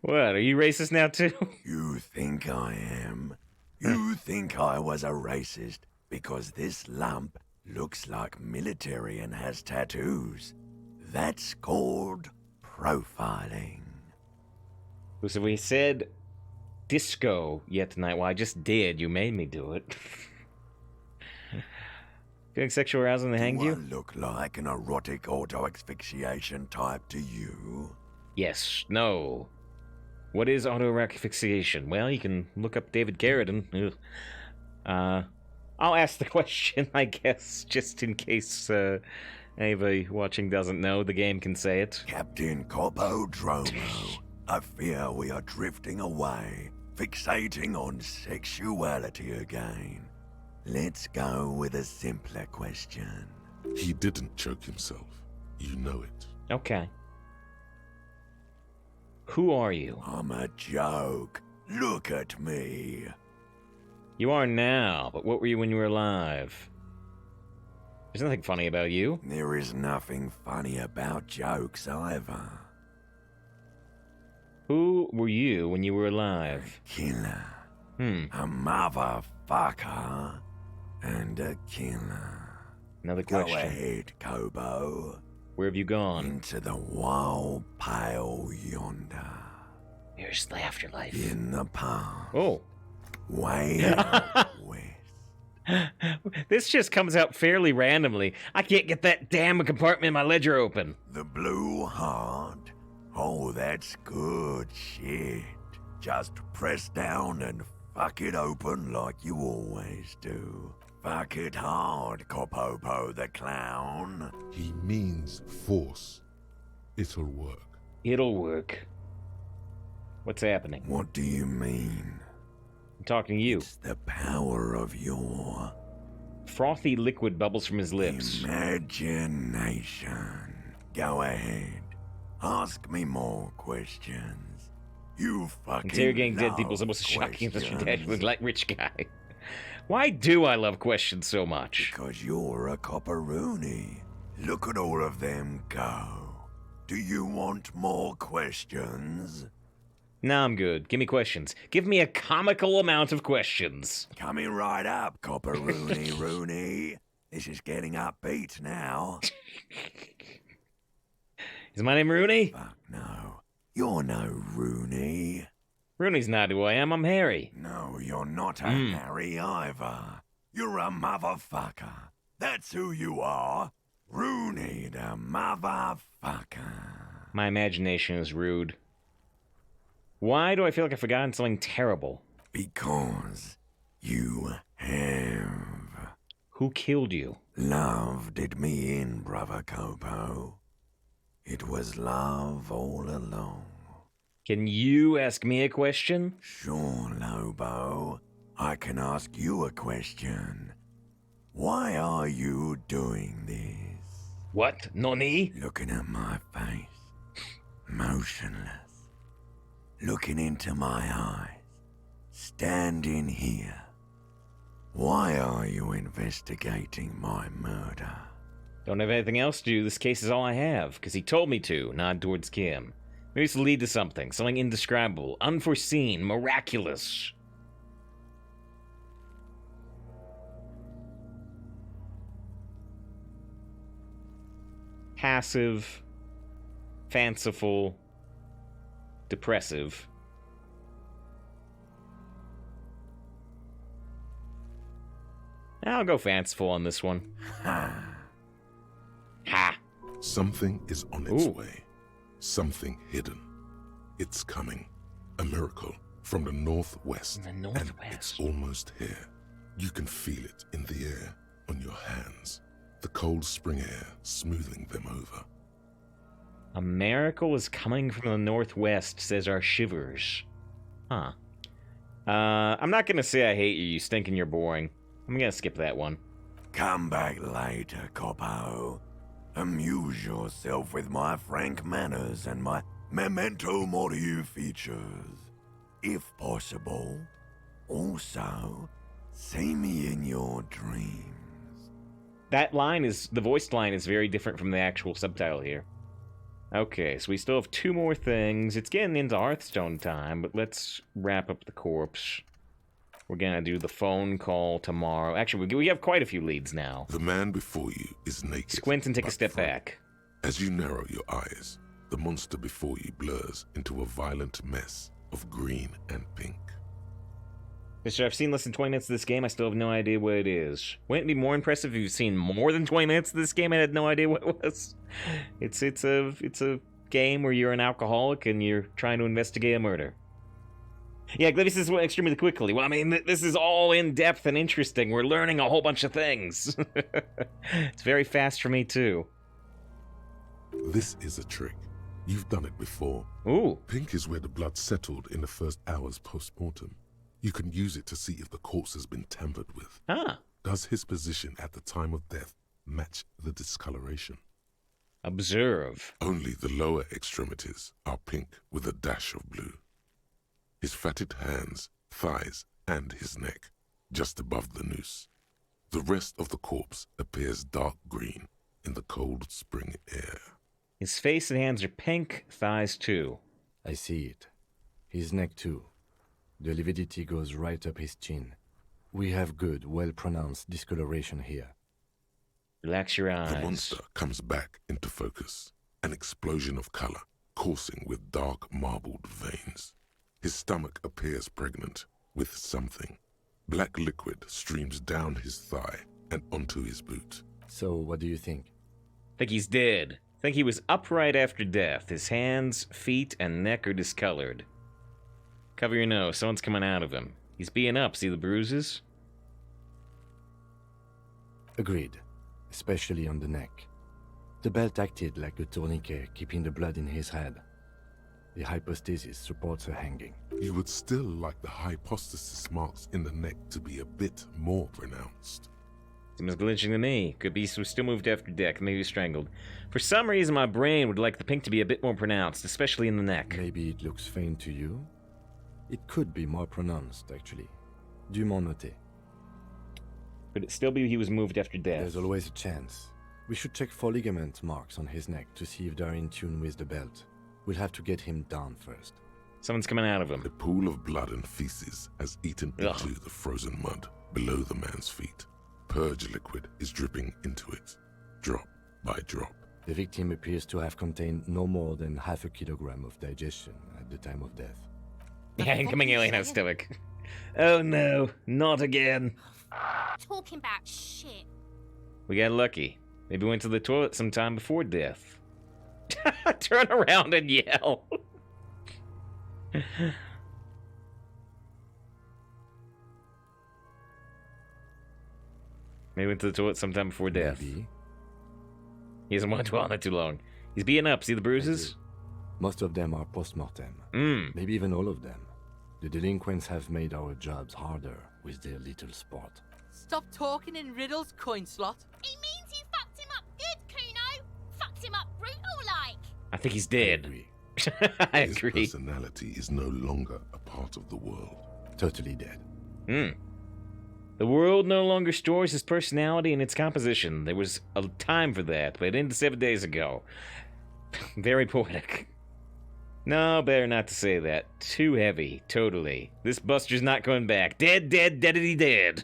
What, are you racist now, too? You think I am? You think I was a racist because this lump looks like military and has tattoos? That's called profiling. So we said disco yet tonight. Well, I just did. You made me do it. Feeling sexual arousal when they hanged you? Do I look like an erotic auto-asphyxiation type to you? Yes. No. What is auto-asphyxiation? Well, you can look up David Carradine. I'll ask the question, I guess, just in case anybody watching doesn't know. The game can say it. Captain Coppodromo, I fear we are drifting away, fixating on sexuality again. Let's go with a simpler question. He didn't choke himself. You know it. Okay. Who are you? I'm a joke. Look at me. You are now, but what were you when you were alive? There's nothing funny about you. There is nothing funny about jokes either. Who were you when you were alive? Killer. A motherfucker. And a killer. Another Go question. ahead, Kobo. Where have you gone? Into the wild pale yonder. Here's the afterlife. In the past. Oh. Way out west. This just comes out fairly randomly. I can't get that damn compartment in my ledger open. The Blue Heart. Oh, that's good shit. Just press down and fuck it open like you always do. Fuck it hard, Kopopo the Clown. He means force. It'll work. It'll work. What's happening? What do you mean? I'm talking to you. It's the power of your... Frothy liquid bubbles from his lips. Imagination. Go ahead. Ask me more questions. You fucking Interrogating dead love people is almost as shocking as your dad questions. like rich guy. Why do I love questions so much? Because you're a copperoony. Look at all of them go. Do you want more questions? Nah, I'm good. Give me questions. Give me a comical amount of questions. Coming right up, copperoony Rooney. This is getting upbeat now. Is my name Rooney? Fuck no. You're no Rooney. Rooney's not who I am. I'm Harry. No, you're not a Harry either. You're a motherfucker. That's who you are. Rooney the motherfucker. My imagination is rude. Why do I feel like I've forgotten something terrible? Because you have. Who killed you? Love did me in, brother Kopo. It was love all along. Can you ask me a question? Sure, Lobo. I can ask you a question. Why are you doing this? What? Noni? Looking at my face. Motionless. Looking into my eyes. Standing here. Why are you investigating my murder? Don't have anything else to do. This case is all I have, because he told me to. Nod towards Kim. Maybe this will lead to something. Something indescribable, unforeseen, miraculous. Passive, fanciful, depressive. I'll go fanciful on this one. Ha! Something is on its way. Something hidden. It's coming. A miracle from the northwest. The northwest. And it's almost here. You can feel it in the air, on your hands. The cold spring air smoothing them over. A miracle is coming from the northwest, says our shivers. Huh. I'm not gonna say I hate you, you stink and you're boring. I'm gonna skip that one. Come back later, Copo. Amuse yourself with my frank manners and my memento mori features. If possible. Also, see me in your dreams. That line is, the voiced line is very different from the actual subtitle here. Okay, so we still have two more things. It's getting into Hearthstone time, but let's wrap up the corpse. We're gonna do the phone call tomorrow. Actually, we have quite a few leads now. The man before you is naked. Squint and take a but step frank. back. As you narrow your eyes, the monster before you blurs into a violent mess of green and pink. Mister, I've seen less than 20 minutes of this game. I still have no idea what it is. Wouldn't it be more impressive if you've seen more than 20 minutes of this game and had no idea what it was? It's a game where you're an alcoholic and you're trying to investigate a murder. Yeah, this is extremely quickly. Well, I mean, this is all in-depth and interesting. We're learning a whole bunch of things. It's very fast for me, too. This is a trick. You've done it before. Ooh. Pink is where the blood settled in the first hours post-mortem. You can use it to see if the corpse has been tampered with. Ah. Does his position at the time of death match the discoloration? Observe. Only the lower extremities are pink with a dash of blue. His fatted hands, thighs, and his neck, just above the noose. The rest of the corpse appears dark green in the cold spring air. His face and hands are pink, thighs too. I see it. His neck too. The lividity goes right up his chin. We have good, well-pronounced discoloration here. Relax your The eyes. monster comes back into focus, an explosion of color, coursing with dark marbled veins. His stomach appears pregnant with something. Black liquid streams down his thigh and onto his boot. So, what do you think? Think he's dead. Think he was upright after death. His hands, feet, and neck are discolored. Cover your nose. Someone's coming out of him. He's being up. See the bruises? Agreed, especially on the neck. The belt acted like a tourniquet, keeping the blood in his head. The hypostasis supports her hanging. You would still like the hypostasis marks in the neck to be a bit more pronounced. Seems glitching to me. Could be still moved after death, maybe strangled. For some reason, my brain would like the pink to be a bit more pronounced, especially in the neck. Maybe it looks faint to you? It could be more pronounced, actually. Dumont noté. Could it still be he was moved after death? There's always a chance. We should check for ligament marks on his neck to see if they're in tune with the belt. We'll have to get him down first. Someone's coming out of him. A pool of blood and feces has eaten into the frozen mud below the man's feet. Purge liquid is dripping into it, drop by drop. The victim appears to have contained no more than half a kilogram of digestion at the time of death. Yeah, incoming alien has stomach. Oh no, not again. Talking about shit. We got lucky. Maybe went to the toilet sometime before death. Turn around and yell. Maybe went to the toilet sometime before death. Maybe. He hasn't went to dwell not too long. He's being up. See the bruises? Most of them are post-mortem. Maybe even all of them. The delinquents have made our jobs harder with their little sport. Stop talking in riddles, coin slot. It means you fucked him up good, Kuno. Fucked him up brutal-like. I think he's dead. I agree. His personality is no longer a part of the world. Totally dead. The world no longer stores his personality and its composition. There was a time for that, but it ended 7 days ago. Very poetic. No, better not to say that. Too heavy, totally. This Buster's not going back. Dead, dead, deadity dead.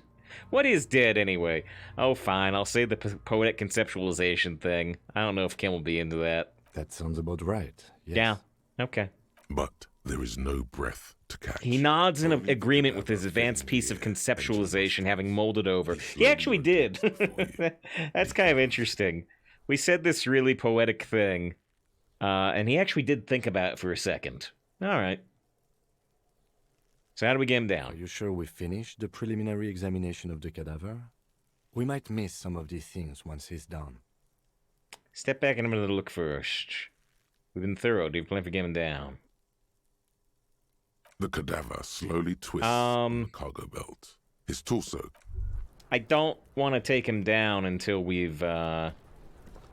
What is dead, anyway? Oh, fine, I'll say the poetic conceptualization thing. I don't know if Kim will be into that. That sounds about right. Yes. Yeah, okay. But there is no breath to catch. He nods in agreement with his advanced piece of conceptualization having molded over. He actually did. That's kind of interesting. We said this really poetic thing, and he actually did think about it for a second. All right. So how do we get him down? Are you sure we finished the preliminary examination of the cadaver? We might miss some of these things once he's done. Step back and I'm going to look first. We've been thorough. Do you plan for getting him down? The cadaver slowly twists on the cargo belt. His torso. I don't want to take him down until we've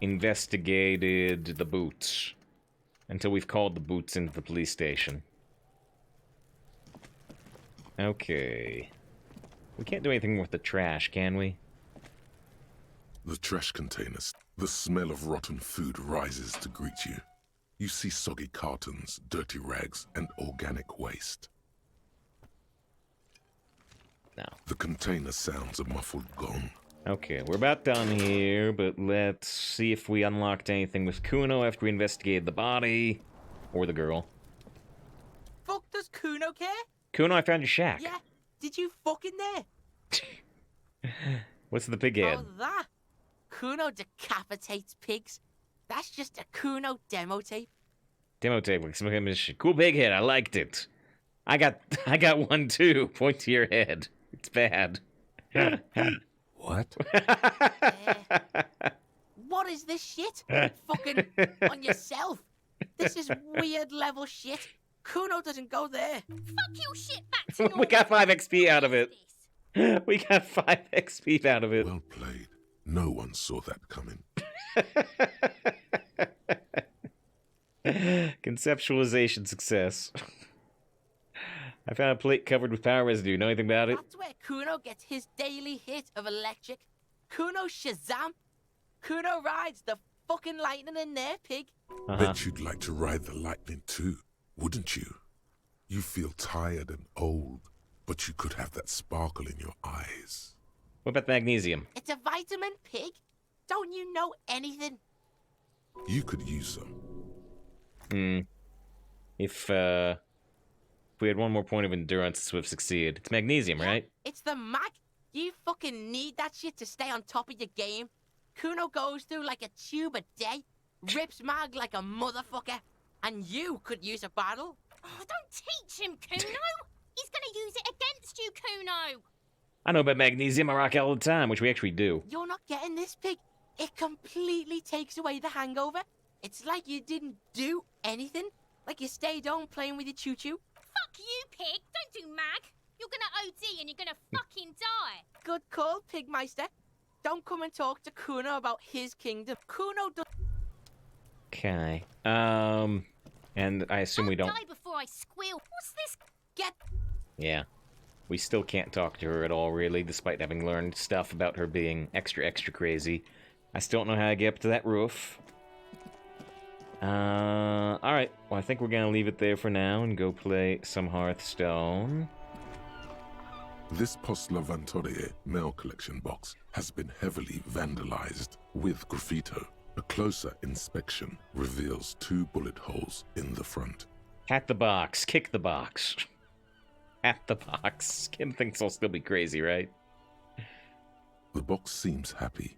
investigated the boots. Until we've called the boots into the police station. Okay. We can't do anything with the trash, can we? The trash containers. The smell of rotten food rises to greet you. You see soggy cartons, dirty rags, and organic waste. No. The container sounds a muffled gong. Okay, we're about done here, but let's see if we unlocked anything with Kuno after we investigated the body. Or the girl. Fuck does Kuno care? Kuno, I found your shack. Yeah, did you fuck in there? What's the pig head? Oh, that? Kuno decapitates pigs. That's just a Kuno demo tape. Demo tape, like some kind of cool pig head. I liked it. I got one too. Point to your head. It's bad. What? What is this shit? Fucking on yourself. This is weird level shit. Kuno doesn't go there. Fuck your shit back to normal. We got 5 XP out of it. We got 5 XP out of it. Well played. No one saw that coming. Conceptualization success. I found a plate covered with power residue. Know anything about it? That's where Kuno gets his daily hit of electric. Kuno Shazam. Kuno rides the fucking lightning in there, pig. Bet you'd like to ride the lightning too, wouldn't you? You feel tired and old, but you could have that sparkle in your eyes. What about magnesium? It's a vitamin, pig. Don't you know anything? You could use some. If we had one more point of endurance, this would have succeeded. It's magnesium, right? It's the mag. You fucking need that shit to stay on top of your game. Kuno goes through like a tube a day, rips mag like a motherfucker, and you could use a battle. Oh, don't teach him, Kuno. He's gonna use it against you, Kuno. I know about magnesium. I rock it all the time, which we actually do. You're not getting this, Pig. It completely takes away the hangover. It's like you didn't do anything. Like you stayed home playing with your choo-choo. Fuck you, Pig. Don't do mag. You're gonna OD and you're gonna fucking die. Good call, Pigmeister. Don't come and talk to Kuno about his kingdom. Kuno does... Okay. And I assume we don't... die before I squeal. What's this? Get... Yeah. We still can't talk to her at all, really, despite having learned stuff about her being extra crazy. I still don't know how to get up to that roof. Alright. Well, I think we're gonna leave it there for now and go play some Hearthstone. This Post Lavantorie mail collection box has been heavily vandalized with graffito. A closer inspection reveals 2 bullet holes in the front. Hat the box. Kick the box. At the box. Kim thinks I'll still be crazy, right? The box seems happy.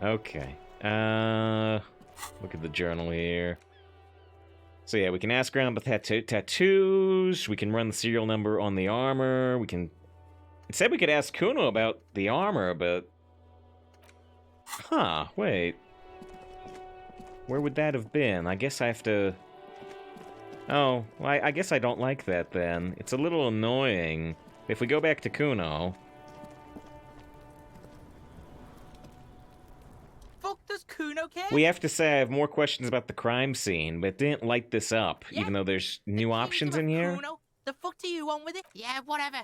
Okay. Look at the journal here. So yeah, we can ask around about tattoos. We can run the serial number on the armor. We can... It said we could ask Kuno about the armor, but... Huh, wait. Where would that have been? I guess I have to... Oh, well, I guess I don't like that then. It's a little annoying. If we go back to Kuno... Fuck does Kuno care? We have to say I have more questions about the crime scene, but it didn't light this up, even though there's new options in here. Kuno? The fuck do you want with it? Yeah, whatever.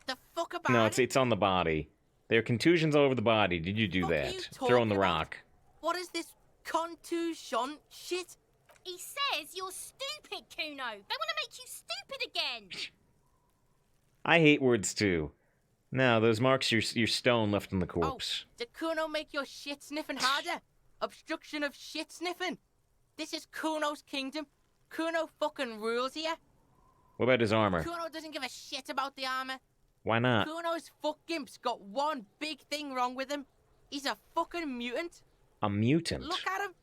The fuck about No, it? it's on the body. There are contusions all over the body. Did you do that? Throw in the rock. What is this contusion shit? He says you're stupid, Kuno. They want to make you stupid again. I hate words too. No, those marks are your stone left in the corpse. Oh, did Kuno make your shit sniffing harder? Obstruction of shit sniffing. This is Kuno's kingdom. Kuno fucking rules here. What about his armor? Kuno doesn't give a shit about the armor. Why not? Kuno's fuck gimp's got one big thing wrong with him. He's a fucking mutant. A mutant? Look at him.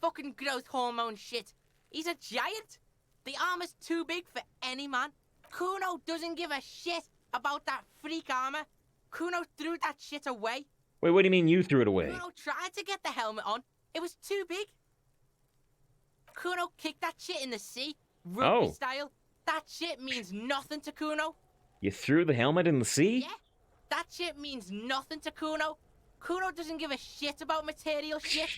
Fucking growth hormone shit. He's a giant. The armor's too big for any man. Kuno doesn't give a shit about that freak armor. Kuno threw that shit away. Wait, what do you mean you threw it away? Kuno tried to get the helmet on. It was too big. Kuno kicked that shit in the sea, rugby style. That shit means nothing to Kuno. You threw the helmet in the sea? Yeah, that shit means nothing to Kuno. Kuno doesn't give a shit about material shit.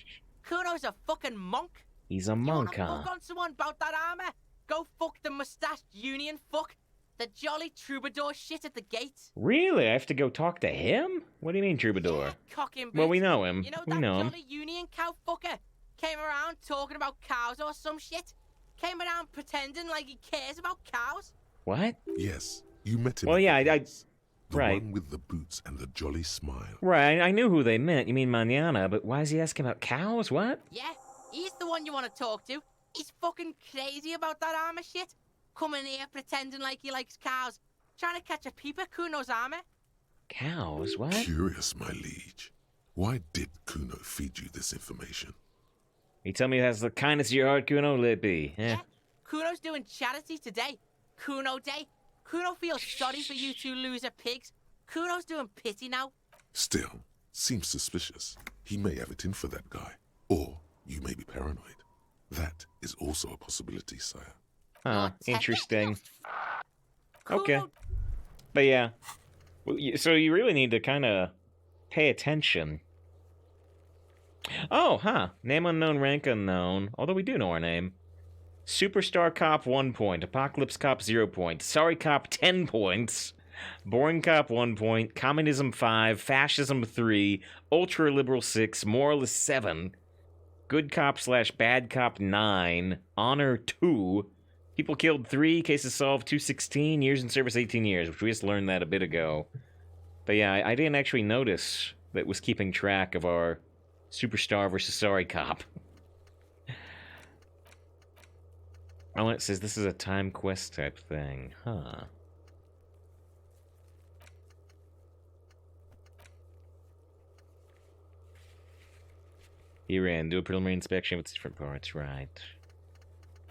Kuno's a fucking monk. He's a monk, huh? Fuck on someone about that armor. Go fuck the mustached union fuck. The jolly troubadour shit at the gate. Really? I have to go talk to him? What do you mean, troubadour? Yeah, cocking well, we know him. You know we that know jolly union cow fucker? Came around talking about cows or some shit. Came around pretending like he cares about cows. What? Yes, you met him. Well, yeah, the right. one with the boots and the jolly smile. Right, I knew who they meant. You mean Manana, but why is he asking about cows? What? Yeah, he's the one you want to talk to. He's fucking crazy about that armor shit. Coming here pretending like he likes cows. Trying to catch a peep at Kuno's armor. Cows? What? Curious, my liege. Why did Kuno feed you this information? You tell me it has the kindness of your heart, Kuno? Let it be. Yeah. Kuno's doing charity today. Kuno Day. Kuno feels sorry for you two loser pigs. Kuno's doing pity now. Still, seems suspicious. He may have it in for that guy. Or you may be paranoid. That is also a possibility, sire. Huh, interesting. Okay. But yeah. So you really need to kind of pay attention. Oh, huh. Name unknown, rank unknown. Although we do know our name. Superstar Cop 1 point. Apocalypse Cop 0 points. Sorry Cop 10 points. Boring Cop 1 point. Communism 5. Fascism 3. Ultra Liberal 6. Moralist 7. Good Cop / Bad Cop 9. Honor 2. People killed 3. Cases solved 216. Years in service 18 years, which we just learned that a bit ago. But yeah, I didn't actually notice that was keeping track of our superstar versus sorry cop. Oh, and it says this is a time quest type thing. Huh. He ran, do a preliminary inspection with different parts, right.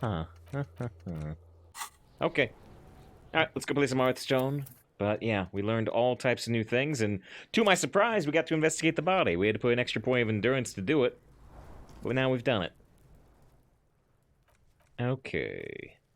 Huh. Okay. Alright, let's go play some Hearthstone. But yeah, we learned all types of new things, and to my surprise, we got to investigate the body. We had to put an extra point of endurance to do it, but now we've done it. Okay.